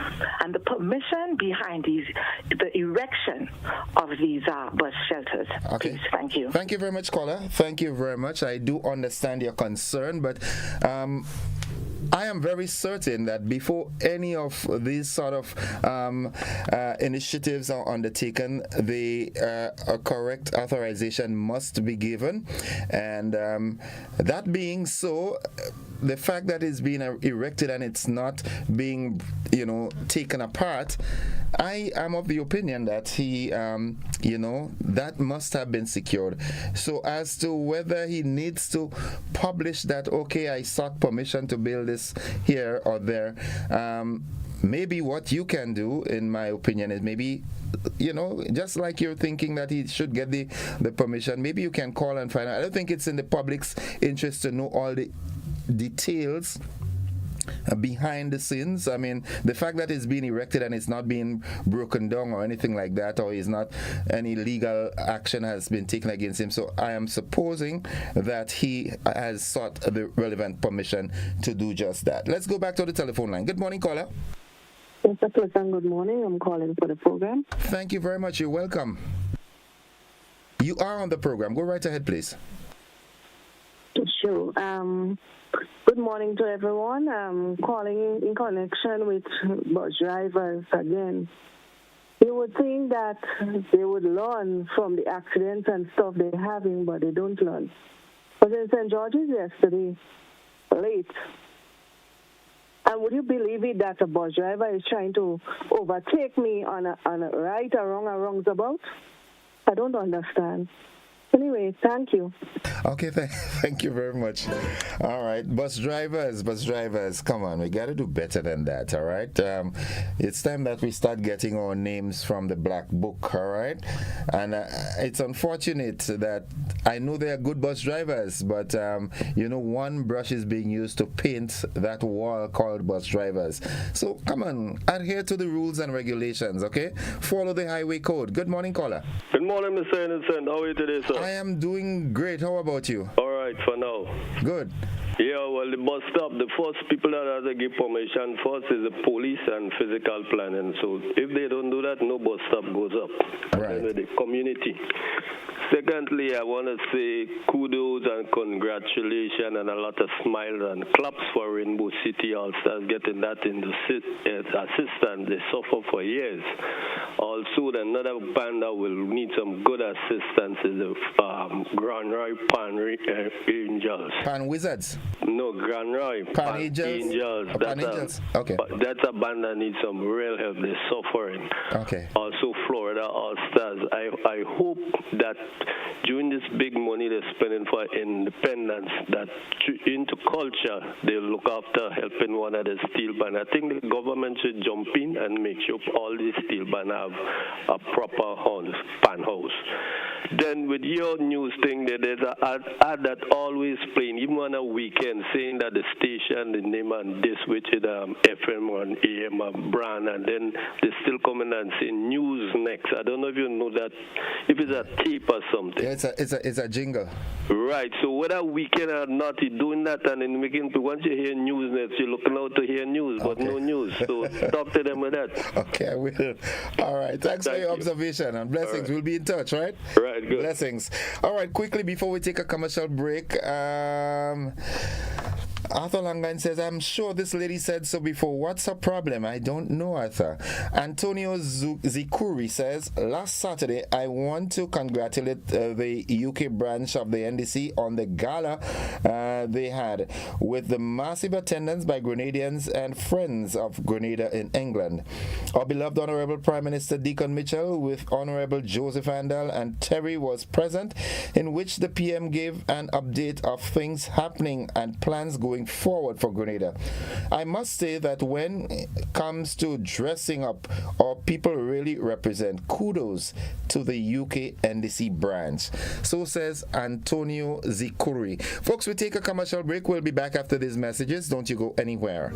and the permission behind the erection of these bus shelters. Okay. Please, thank you. Thank you very much, caller. Thank you very much. I do understand your concern, but I am very certain that before any of these sort of initiatives are undertaken, the correct authorization must be given. And that being so, the fact that it's being erected and it's not being, taken apart, I am of the opinion that he, that must have been secured. So as to whether he needs to publish that, okay, I sought permission to build this here or there, maybe what you can do, in my opinion, is maybe, just like you're thinking that he should get the permission, maybe you can call and find out. I don't think it's in the public's interest to know all the details behind the scenes. I mean, the fact that it's being erected and it's not being broken down or anything like that, or is not any legal action has been taken against him. So I am supposing that he has sought the relevant permission to do just that. Let's go back to the telephone line. Good morning, caller. Mr. Clifton, good morning. I'm calling for the program. Thank you very much. You're welcome. You are on the program. Go right ahead, please. Sure. Good morning to everyone. I'm calling in connection with bus drivers again. You would think that they would learn from the accidents and stuff they're having, but they don't learn. I was in St. George's yesterday, late. And would you believe it that a bus driver is trying to overtake me on a right or wrong or wrongs about? I don't understand. Anyway, thank you. Okay, thank you very much. All right, bus drivers, come on, we got to do better than that, all right? It's time that we start getting our names from the black book, all right? And it's unfortunate that I know they are good bus drivers, but, one brush is being used to paint that wall called bus drivers. So, come on, adhere to the rules and regulations, okay? Follow the highway code. Good morning, caller. Good morning, Mr. Innocent. How are you today, sir? I am doing great. How about you? All right, for now. Good. Yeah, well, the bus stop, the first people that have to give permission first is the police and physical planning. So if they don't do that, no bus stop goes up. Right. The community. Secondly, I want to say kudos and congratulations and a lot of smiles and claps for Rainbow City All-Stars getting that in the assistance. They suffer for years. Also, another band that will need some good assistance is the Grand Roy Pan Angels. Pan Wizards? No, Grand Roy Pan Angels. Pan Angels. Okay. That's a band that needs some real help. They're suffering. Okay. Also, Florida All-Stars. I hope that during this big money they're spending for independence, that into culture, they'll look after helping one of the steel band. I think the government should jump in and make sure all these steel band have a proper pan house. Then with your news thing, there's an ad that always playing, even on a weekend, saying that the station, the name and this, which is FM or AM or brand, and then they still coming and saying news next. I don't know if you know that, if it's a tape or something. Yeah, it's a jingle. Right. So whether weekend or not, you're doing that and then making, once you hear news next, you're looking out to hear news, but no news. So talk to them with that. Okay, I will. All right. Thanks for your observation and blessings. Right. We'll be in touch, right? Right. Good. Blessings. All right. Quickly before we take a commercial break, Arthur Langan says, I'm sure this lady said so before. What's her problem? I don't know, Arthur. Antonio Zikuri says, last Saturday, I want to congratulate the UK branch of the NDC on the gala they had with the massive attendance by Grenadians and friends of Grenada in England. Our beloved Honorable Prime Minister Deacon Mitchell with Honorable Joseph Andal and Terry was present, in which the PM gave an update of things happening and plans going forward for Grenada. I must say that when it comes to dressing up, our people really represent. Kudos to the UK NDC branch. So says Antonio Zikuri. Folks, we take a commercial break. We'll be back after these messages. Don't you go anywhere.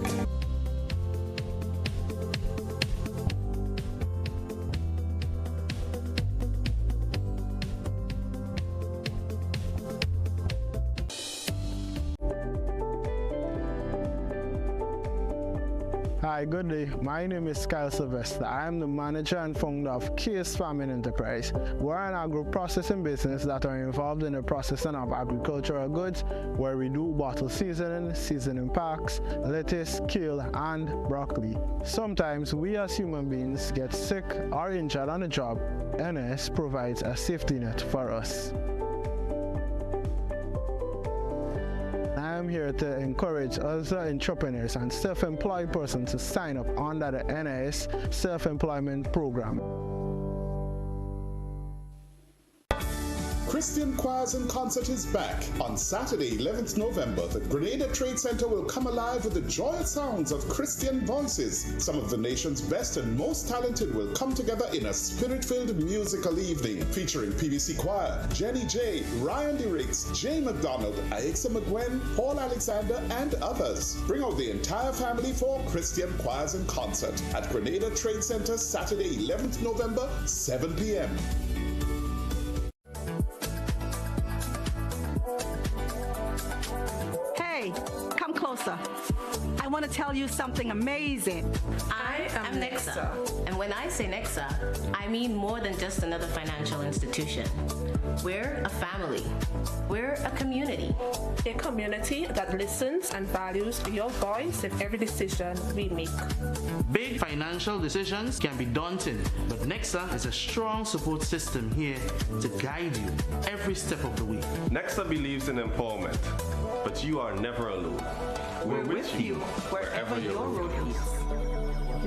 Hi, good day. My name is Kyle Sylvester. I am the manager and founder of Case Farming Enterprise. We're an agro-processing business that are involved in the processing of agricultural goods, where we do bottle seasoning packs, lettuce, kale, and broccoli. Sometimes we as human beings get sick or injured on the job. NS provides a safety net for us. I am here to encourage other entrepreneurs and self-employed persons to sign up under the NIS self-employment program. Christian Choirs in Concert is back. On Saturday, 11th November, the Grenada Trade Center will come alive with the joyous sounds of Christian voices. Some of the nation's best and most talented will come together in a spirit-filled musical evening featuring PVC Choir, Jenny J, Ryan DeRiggs, Jay McDonald, Aixa McGwen, Paul Alexander, and others. Bring out the entire family for Christian Choirs in Concert at Grenada Trade Center, Saturday, 11th November, 7 p.m. Come closer. I want to tell you something amazing. I am Nexa. And when I say Nexa, I mean more than just another financial institution. We're a family. We're a community. A community that listens and values your voice in every decision we make. Big financial decisions can be daunting, but Nexa is a strong support system here to guide you every step of the way. Nexa believes in empowerment, but you are never alone. We're with you wherever your road leads.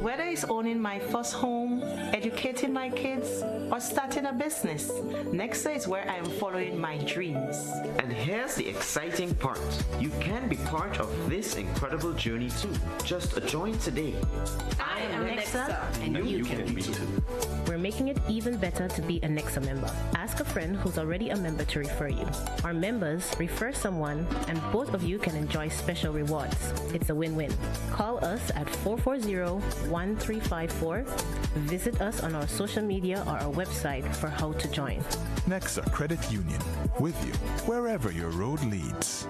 Whether it's owning my first home, educating my kids, or starting a business, Nexa is where I am following my dreams. And here's the exciting part. You can be part of this incredible journey too. Just join today. I am Nexa, and you can be too. We're making it even better to be a Nexa member. Ask a friend who's already a member to refer you. Our members refer someone, and both of you can enjoy special rewards. It's a win-win. Call us at 440-1354. Visit us on our social media or our website for how to join. Nexa Credit Union, with you wherever your road leads.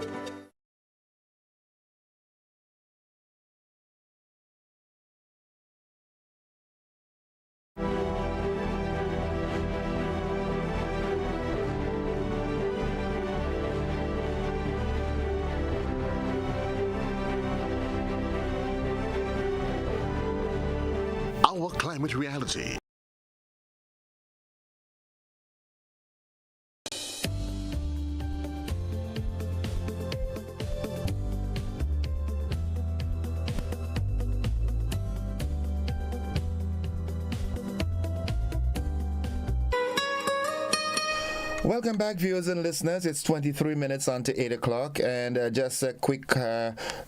Our climate reality. Welcome back, viewers and listeners. It's 23 minutes on to 8 o'clock, and just a quick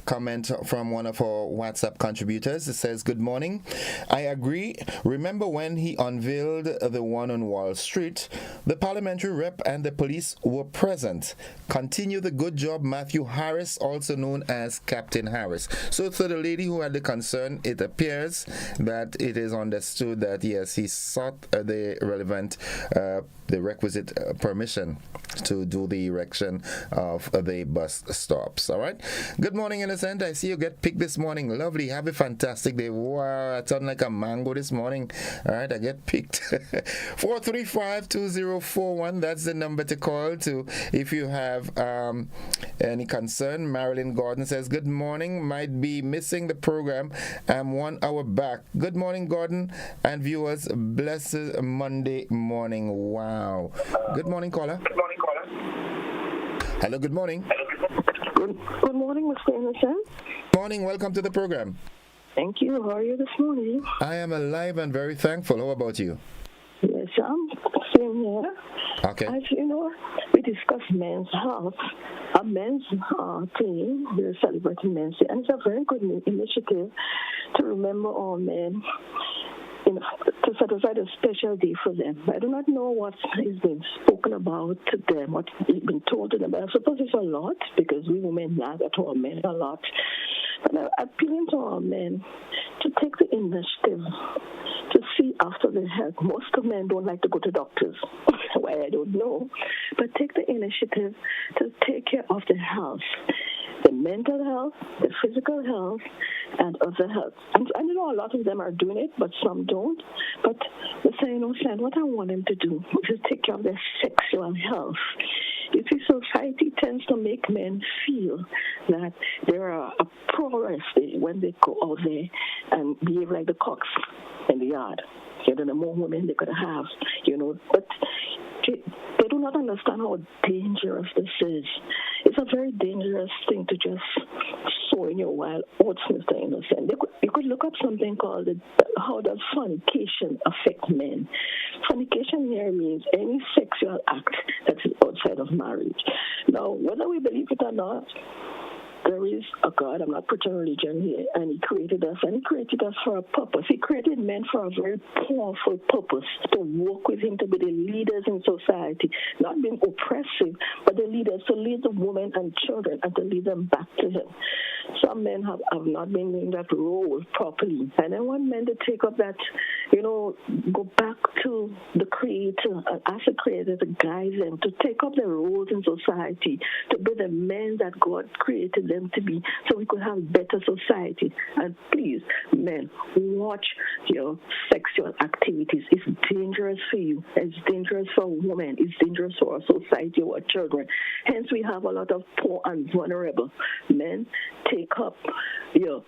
comment from one of our WhatsApp contributors. It says, good morning. I agree. Remember when he unveiled the one on Wall Street? The parliamentary rep and the police were present. Continue the good job, Matthew Harris, also known as Captain Harris. So to the lady who had the concern, it appears that it is understood that, yes, he sought the relevant, the requisite permission to do the erection of the bus stops. All right. Good morning, Innocent. I see you get picked this morning. Lovely. Have a fantastic day. Wow, I sound like a mango this morning. All right, I get picked. 435-2041. That's the number to call to if you have any concern. Marilyn Gordon says, good morning. Might be missing the program. I'm 1 hour back. Good morning, Gordon and viewers. Blessed Monday morning. Wow. Good morning, caller. Hello, good morning. Good morning, Mr. Innocent. Morning, welcome to the program. Thank you. How are you this morning? I am alive and very thankful. How about you? Yes, I'm same here. Okay. As you know, we discuss men's health. A men's team, we're celebrating Men's Day, and it's a very good initiative to remember all men, to set aside a special day for them. I do not know what is being spoken about to them, what is being told to them, but I suppose it's a lot because we women nag at our men a lot. But I'm appealing to our men to take the initiative to see after their health. Most of men don't like to go to doctors. Why, I don't know. But take the initiative to take care of their health. The mental health, the physical health, and other health. And I know a lot of them are doing it, but some don't. But the saying, what I want them to do is take care of their sexual health. You see, society tends to make men feel that they are a progress when they go out there and behave like the cocks in the yard. The more women they could have, but they do not understand how dangerous this is. It's a very dangerous thing to just sow in your wild oats, Mr. Innocent. You could look up something called how does fornication affect men. Fornication here means any sexual act that is outside of marriage. Now, whether we believe it or not, there is a God. I'm not preaching religion here, and He created us for a purpose. He created men for a very powerful purpose, to work with Him, to be the leaders in society, not being oppressive, but the leaders, to lead the women and children and to lead them back to Him. Some men have not been doing that role properly, and I want men to take up that, go back to the Creator, ask the Creator to guide them, to take up their roles in society, to be the men that God created them to be, so we could have better society. And please, men, watch your sexual activities. It's dangerous for you. It's dangerous for women. It's dangerous for our society, our children. Hence, we have a lot of poor and vulnerable men. Take up your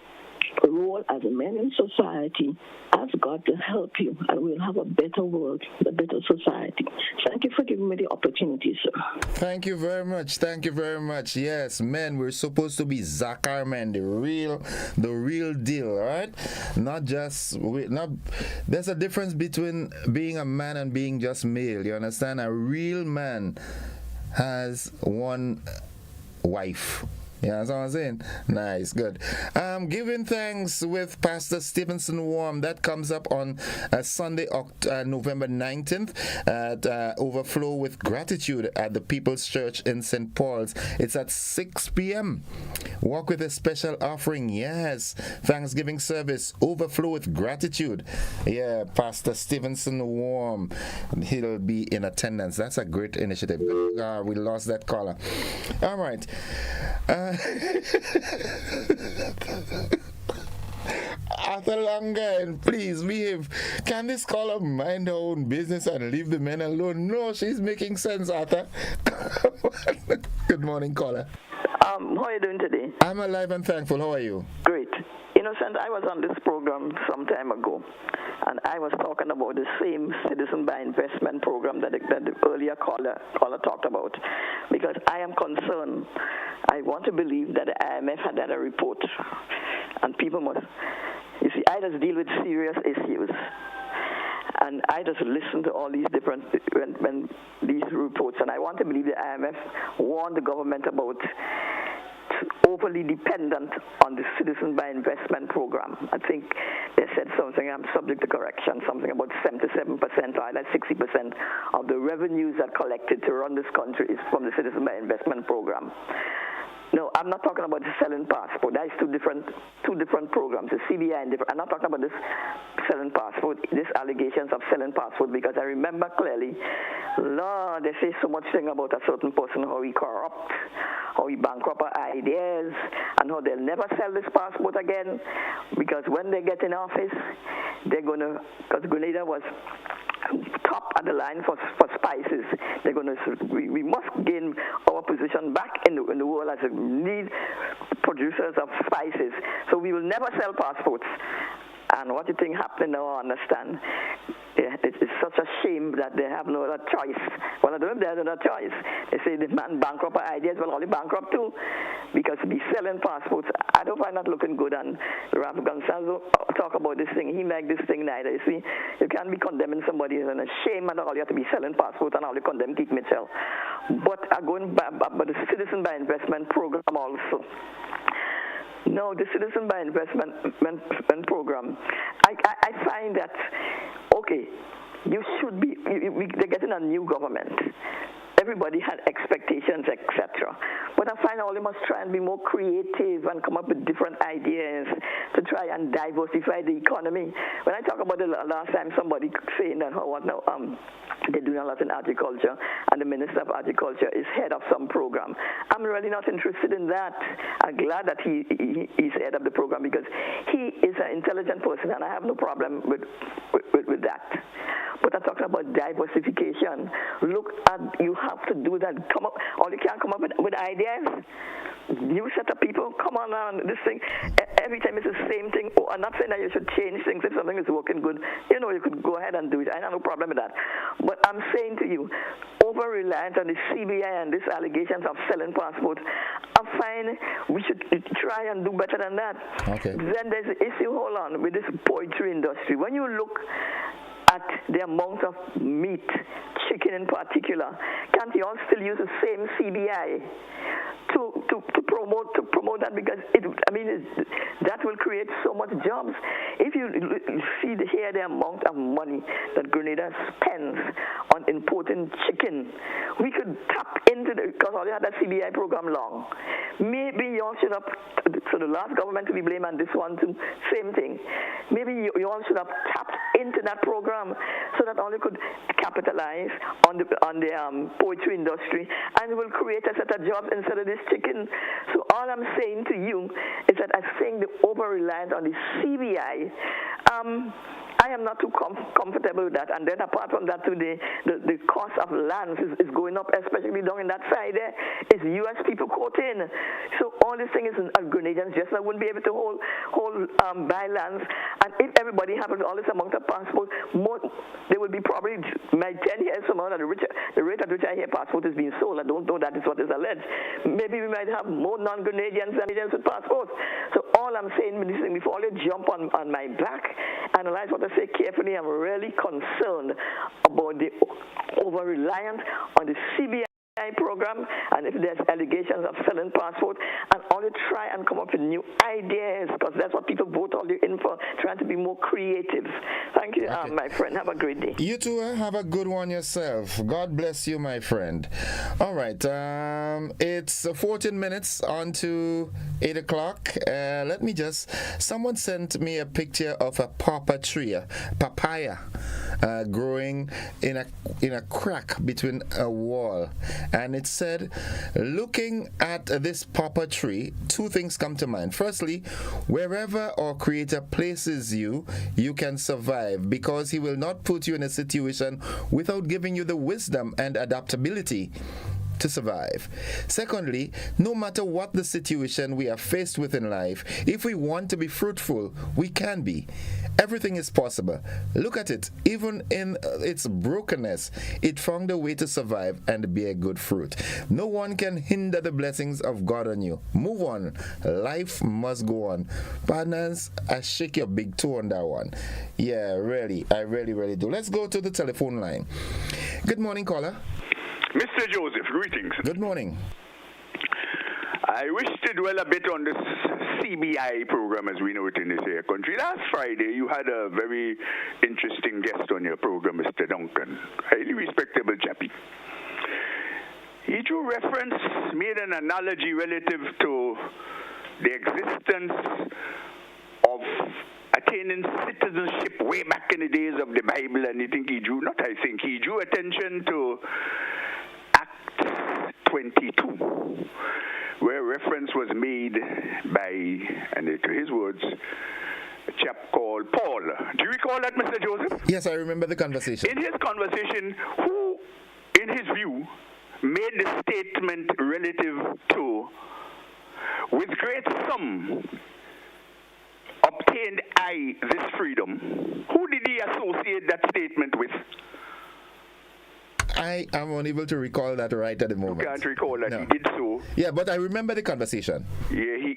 role as a man in society. Ask God to help you, and we'll have a better world, a better society. Thank you for giving me the opportunity, sir. Thank you very much. Thank you very much. Yes, men, we're supposed to be Zakar men, the real deal, all right? There's a difference between being a man and being just male. You understand? A real man has one wife. Yeah, that's what I'm saying. Nice, good. Giving thanks with Pastor Stevenson Warm. That comes up on Sunday, November 19th at Overflow with Gratitude at the People's Church in St. Paul's. It's at 6 p.m. Walk with a special offering. Yes. Thanksgiving service. Overflow with Gratitude. Yeah, Pastor Stevenson Warm. He'll be in attendance. That's a great initiative. We lost that caller. All right. Arthur Langan, please behave. Can this caller mind her own business and leave the men alone? No, she's making sense, Arthur. Good morning, caller. How are you doing today? I'm alive and thankful. How are you? Great. Innocent, I was on this program some time ago, and I was talking about the same citizen by investment program that the earlier caller talked about, because I am concerned. I want to believe that the IMF had a report, and people must, you see, I just deal with serious issues, and I just listen to all these different, when these reports, and I want to believe the IMF warned the government about overly dependent on the citizen by investment program. I think they said something, I'm subject to correction, something about 77% or either 60% of the revenues that collected to run this country is from the citizen by investment program. No, I'm not talking about the selling passport. That is two different programs. The CBI and different. I'm not talking about this selling passport. These allegations of selling passport, because I remember clearly, Lord, they say so much thing about a certain person, how he corrupt, how he bankrupt our ideas, and how they'll never sell this passport again, because when they get in office, they're gonna, because Grenada was top at the line for spices. They're going to. We must gain our position back in the world as a lead producers of spices. So we will never sell passports. And what you think happening now, I understand. Yeah, it's such a shame that they have no other choice. Well, I don't know if there's another choice. They say the man bankrupt our ideas, well, only bankrupt too, because be selling passports. I don't find that looking good. And Ralph Gonzalo talk about this thing. He make this thing neither. You see, you can't be condemning somebody and a shame and all you have to be selling passports and all you condemn Keith Mitchell. But going back, but the Citizen by Investment program also. No, the Citizen by Investment program, I find that, okay, you should be, they're getting a new government. Everybody had expectations, etc. But I find all they must try and be more creative and come up with different ideas to try and diversify the economy. When I talk about the last time, somebody saying that, they're doing a lot in agriculture, and the Minister of Agriculture is head of some program. I'm really not interested in that. I'm glad that he's head of the program, because he is an intelligent person, and I have no problem with that. But I'm talking about diversification. Look at, you have to do that. Come up, or you can't come up with ideas. New set of people, come on, this thing. Every time it's the same thing. Oh, I'm not saying that you should change things if something is working good. You could go ahead and do it. I have no problem with that. But I'm saying to you, over-reliant on the CBI and these allegations of selling passports, I find we should try and do better than that. Okay. Then there's the issue, hold on, with this poultry industry. When you look at the amount of meat, chicken in particular, can't you all still use the same CBI to promote that? Because that will create so much jobs. If you see here the amount of money that Grenada spends on importing chicken, we could tap into because all they had that CBI program long. Maybe you all should have, so the last government to be blamed and this one too, same thing. Maybe you all should have tapped into that program so that all you could capitalize on the poultry industry, and it will create a set of jobs instead of this chicken. So all I'm saying to you is that I think the over-reliance on the CBI, I am not too comfortable with that. And then apart from that, too, the cost of lands is going up, especially down in that side there. It's U.S. people caught in. So all this thing is Grenadians just wouldn't be able to buy lands. And if everybody had all this amount of passports, there would be probably, my 10 years from now, the rate at which I hear passport is being sold. I don't know that is what is alleged. Maybe we might have more non-Grenadians than Grenadians with passports. So all I'm saying with this thing, before you jump on my back, analyze what I say carefully. I'm really concerned about the over-reliance on the CBI program, and if there's allegations of selling passport, and only try and come up with new ideas, because that's what people vote all you in for, trying to be more creative. Thank you, okay. My friend. Have a great day. You too. Have a good one yourself. God bless you, my friend. All right. It's 14 minutes on to 8 o'clock. Let me someone sent me a picture of a papaya growing in a crack between a wall. And it said, looking at this papa tree, two things come to mind. Firstly, wherever our Creator places you, you can survive, because He will not put you in a situation without giving you the wisdom and adaptability to survive. Secondly, no matter what the situation we are faced with in life, if we want to be fruitful, we can be. Everything is possible. Look at it. Even in its brokenness, it found a way to survive and bear good fruit. No one can hinder the blessings of God on you. Move on. Life must go on. Partners, I shake your big toe on that one. Yeah, really. I really, really do. Let's go to the telephone line. Good morning, caller. Mr. Joseph, greetings. Good morning. I wish to dwell a bit on this CBI program as we know it in this here country. Last Friday, you had a very interesting guest on your program, Mr. Duncan. Highly respectable chappie. He drew reference, made an analogy relative to the existence of attaining citizenship way back in the days of the Bible, and he drew attention to Acts 22, where reference was made by, and to his words, a chap called Paul. Do you recall that, Mr. Joseph? Yes, I remember the conversation. In his conversation, who, in his view, made the statement relative to, with great sum obtained I this freedom? Who did he associate that statement with? I am unable to recall that right at the moment. You can't recall that. No. He did so. Yeah, but I remember the conversation. Yeah,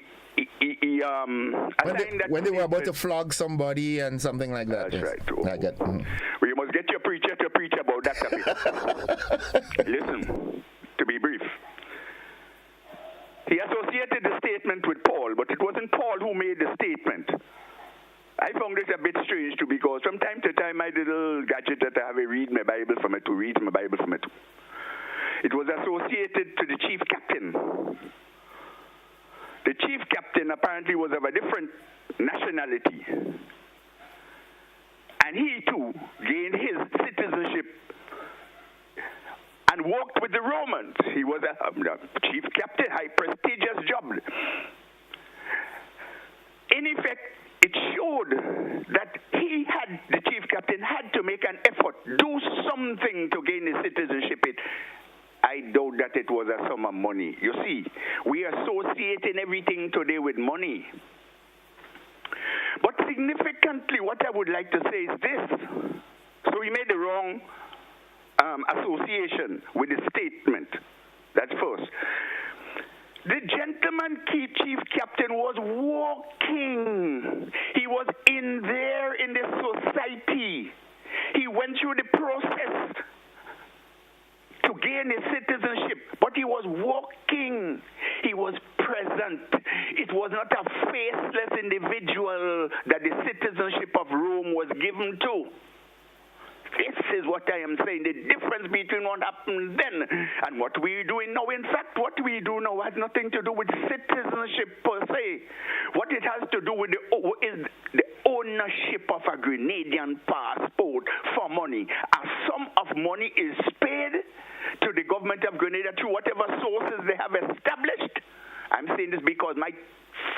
when they were about to flog somebody and something like that. That's yes. right. Oh. I get. Well, you must get your preacher to preach about that topic. Listen, to be brief. He associated the statement with Paul, but it wasn't Paul who made the statement. I found it a bit strange too, because from time to time I did a little gadget that I have a read my Bible from it to read my Bible from it. It was associated to the chief captain. The chief captain apparently was of a different nationality. And he too gained his citizenship and worked with the Romans. He was a chief captain, high prestigious job. In effect, it showed that the chief captain had to make an effort, do something to gain his citizenship. I doubt that it was a sum of money. You see, we are associating everything today with money. But significantly, what I would like to say is this. So he made the wrong association with the statement. That's first. The gentleman chief captain was walking. He was in the society. He went through the process to gain his citizenship, but he was walking. He was present. It was not a faceless individual that the citizenship of Rome was given to. This is what I am saying, the difference between what happened then and what we're doing now. In fact, what we do now has nothing to do with citizenship per se. What it has to do with is the ownership of a Grenadian passport for money. A sum of money is paid to the government of Grenada through whatever sources they have established. I'm saying this because my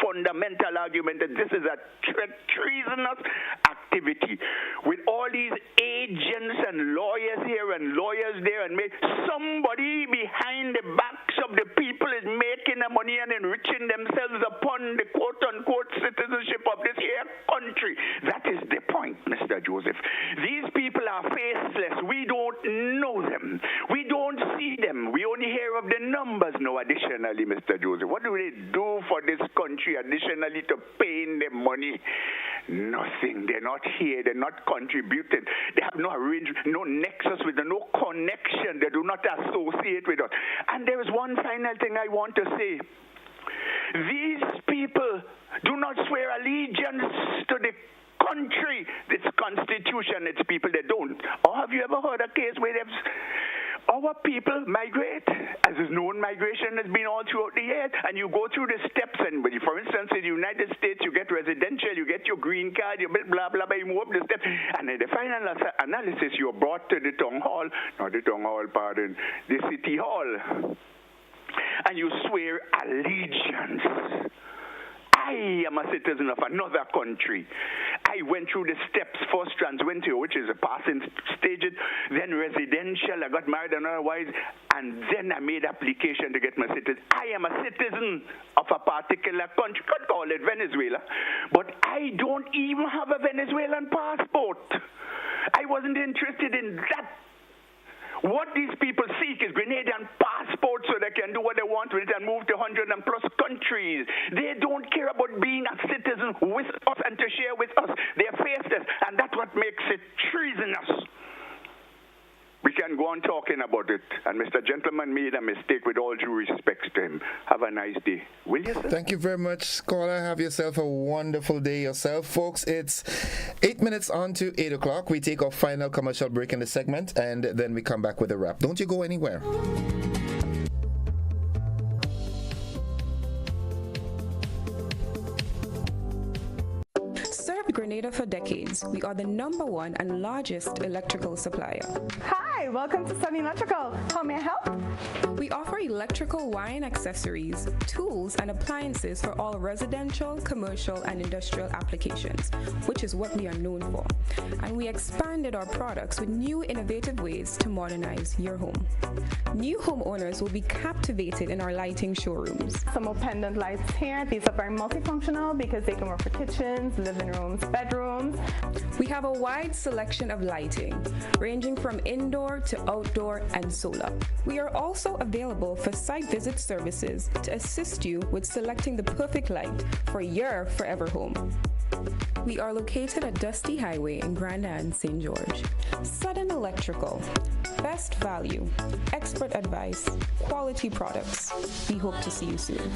fundamental argument that this is a treasonous activity with all these agents and lawyers here and lawyers there, and somebody behind the backs of the people is making the money and enriching themselves upon the quote-unquote citizenship of this here country. That is the point, Mr. Joseph. These people are faceless. We don't know them. We don't see them. We only hear of the numbers now. Additionally, Mr. Joseph, what do they do for this country additionally to paying them money? Nothing. They're not here. They're not contributing. They have no arrangement, no nexus with them, no connection. They do not associate with us. And there is one final thing I want to say. These people do not swear allegiance to the country, this constitution, its people. They don't. Or have you ever heard a case where our people migrate? As is known, migration has been all throughout the year, and you go through the steps. And for instance, in the United States, you get residential, you get your green card, you blah blah blah, you move up the steps, and in the final analysis, you're brought to the town hall, not the town hall, pardon, the city hall, and you swear allegiance. I am a citizen of another country. I went through the steps, first transventure, which is a passing stage, then residential, I got married and otherwise, and then I made application to get my citizenship. I am a citizen of a particular country, could call it Venezuela, but I don't even have a Venezuelan passport. I wasn't interested in that. What these people seek is Grenadian passports so they can do what they want with it and move to 100 and plus countries. They don't care about being a citizen with us and to share with us. They're faceless, and that's what makes it treasonous. We can go on talking about it, and Mr. Gentleman made a mistake with all due respect to him. Have a nice day. Will you, sir? Thank you very much, caller. Have yourself a wonderful day yourself, folks. It's 8 minutes on to 8 o'clock. We take our final commercial break in the segment, and then we come back with a wrap. Don't you go anywhere. served Grenada for decades. We are the #1 and largest electrical supplier. Hi, welcome to Sunny Electrical. How may I help? We offer electrical wiring accessories, tools, and appliances for all residential, commercial, and industrial applications, which is what we are known for. And we expanded our products with new innovative ways to modernize your home. New homeowners will be captivated in our lighting showrooms. Some more pendant lights here. These are very multifunctional because they can work for kitchens, living rooms, bedrooms. We have a wide selection of lighting, ranging from indoor to outdoor and solar. We are also available for site visit services to assist you with selecting the perfect light for your forever home. We are located at Dusty Highway in Grenada and St. George. Sudden Electrical. Best value, expert advice, quality products. We hope to see you soon.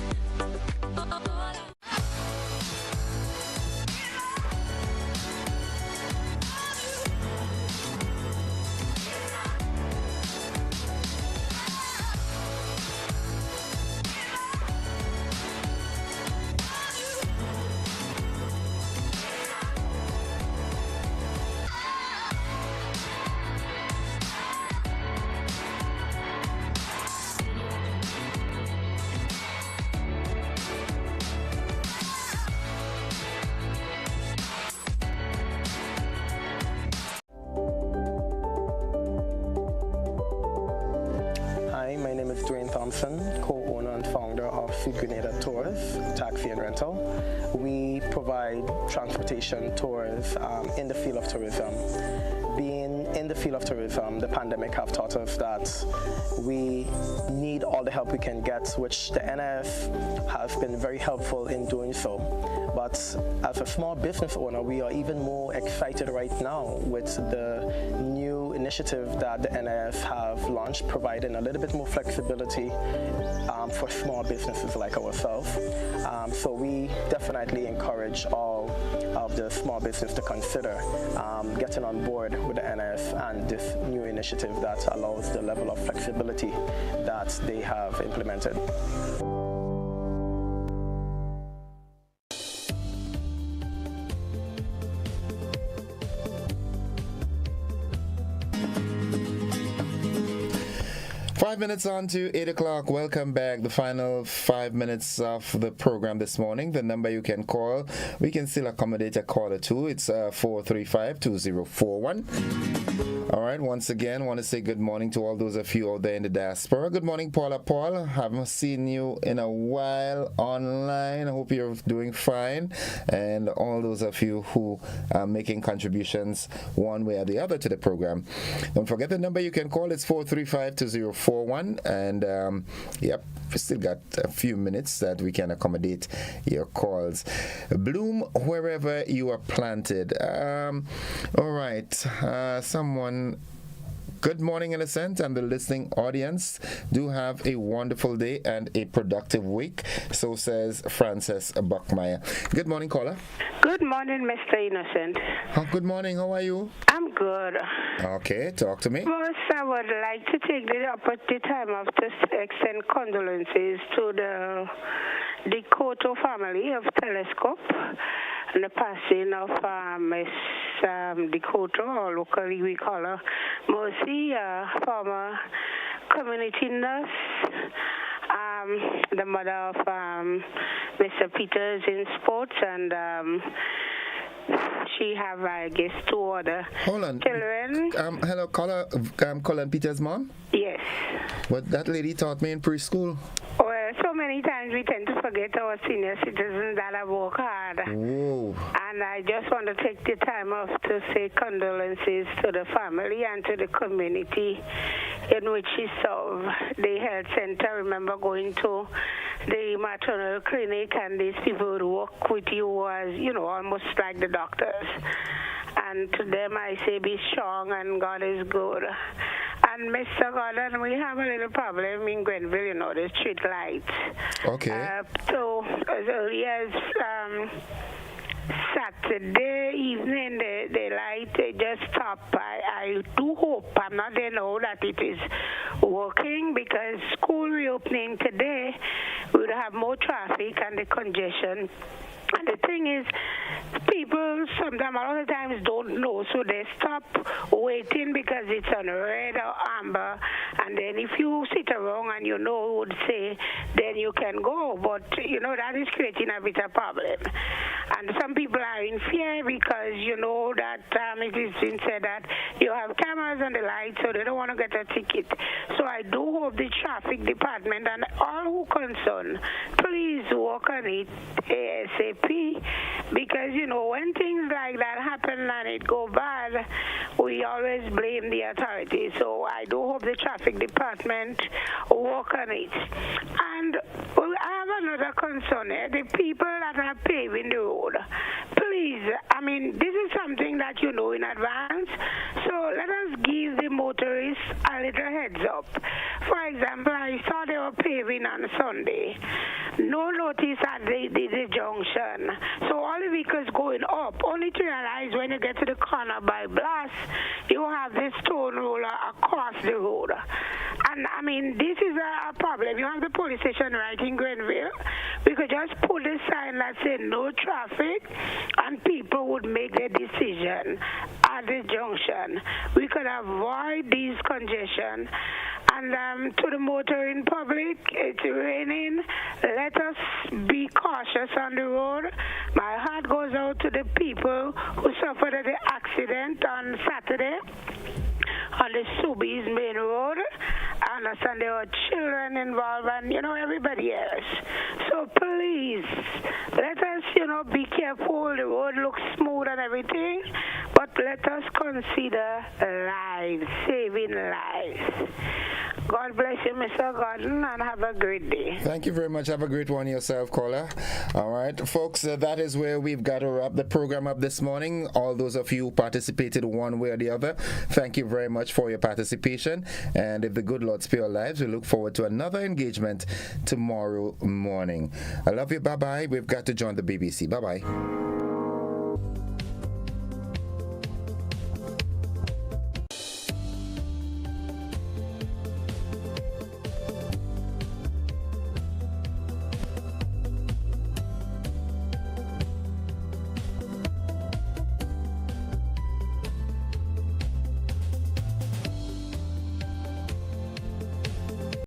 6th Grenada Tours, Taxi and Rental. We provide transportation tours in the field of tourism. Being in the field of tourism, the pandemic have taught us that we need all the help we can get, which the NF has been very helpful in doing so. But as a small business owner, we are even more excited right now with the new initiative that the NF have launched, providing a little bit more flexibility for small businesses like ourselves. So we definitely encourage all of the small business to consider getting on board with the NF and this new initiative that allows the level of flexibility that they have implemented. Five minutes on to 8 o'clock. Welcome back. The final 5 minutes of the program this morning. The number you can call, we can still accommodate a call or two. It's 435-2041. All right. Once again, want to say good morning to all those of you out there in the diaspora. Good morning, Paula. Paul, haven't seen you in a while online. I hope you're doing fine. And all those of you who are making contributions one way or the other to the program. Don't forget the number you can call. It's 435-2041. And yep, we still got a few minutes that we can accommodate your calls. Bloom wherever you are planted. All right. Someone. Good morning, Innocent, and the listening audience. Do have a wonderful day and a productive week. So says Frances Buckmeyer. Good morning, caller. Good morning, Mr. Innocent. Oh, good morning. How are you? I'm good. Okay, talk to me. First, I would like to take the time of to extend condolences to the Dakota family of Telescope and the passing of Miss Dakota, or locally we call her Mercy, former community nurse, the mother of Mr. Peters in sports, and she have, I guess, 2 other children. Hello, caller, Colin Peters' mom? Yes. What that lady taught me in preschool. Well, so many times we tend to forget our senior citizens that have worked hard. Whoa. And I just want to take the time off to say condolences to the family and to the community in which she served. The health center, I remember going to the maternal clinic, and these people would work with you as, almost like the doctors. And to them I say, be strong and God is good. And Mr. Gordon, we have a little problem in Grenville, the street lights. Okay. So as early as Saturday evening, the light just stopped. I do hope, I'm not there now, that it is working, because school reopening today would have more traffic and the congestion And the thing is, people sometimes, a lot of times, don't know, so they stop waiting because it's on red or amber. And then if you sit around and you know who would say, then you can go. But, that is creating a bit of problem. And some people are in fear because, that it is been said that you have cameras on the lights, so they don't want to get a ticket. So I do hope the traffic department and all who concerned, please work on it ASAP, because, when things like that happen and it go bad, we always blame the authorities. So I do hope the traffic department work on it. And I have another concern here. The people that are paving the road, please, this is something that you know in advance, so let us give the motorists a little heads up. For example, I saw they were paving on Sunday. No notice at the junction. So all the vehicles going up, only to realize when you get to the corner by Blast, you have this stone roller across the road. And this is a problem. You have the police station right in Grenville. We could just put a sign that says no traffic, and people would make their decision at the junction. We could avoid these congestion. And to the motoring public, it's raining. Let us be cautious on the road. My heart goes out to the people who suffered the accident on Saturday on the Subies main road. I understand there were children involved and, everybody else. So please, let us, be careful. The road looks smooth and everything, but let us consider lives, saving lives. God bless you, Mr. Gordon, and have a great day. Thank you very much. Have a great one yourself, caller. All right, folks, that is where we've got to wrap the program up this morning. All those of you who participated one way or the other, thank you very much for your participation. And if the good Lord spare our lives, we look forward to another engagement tomorrow morning. I love you. Bye-bye. We've got to join the BBC. Bye-bye.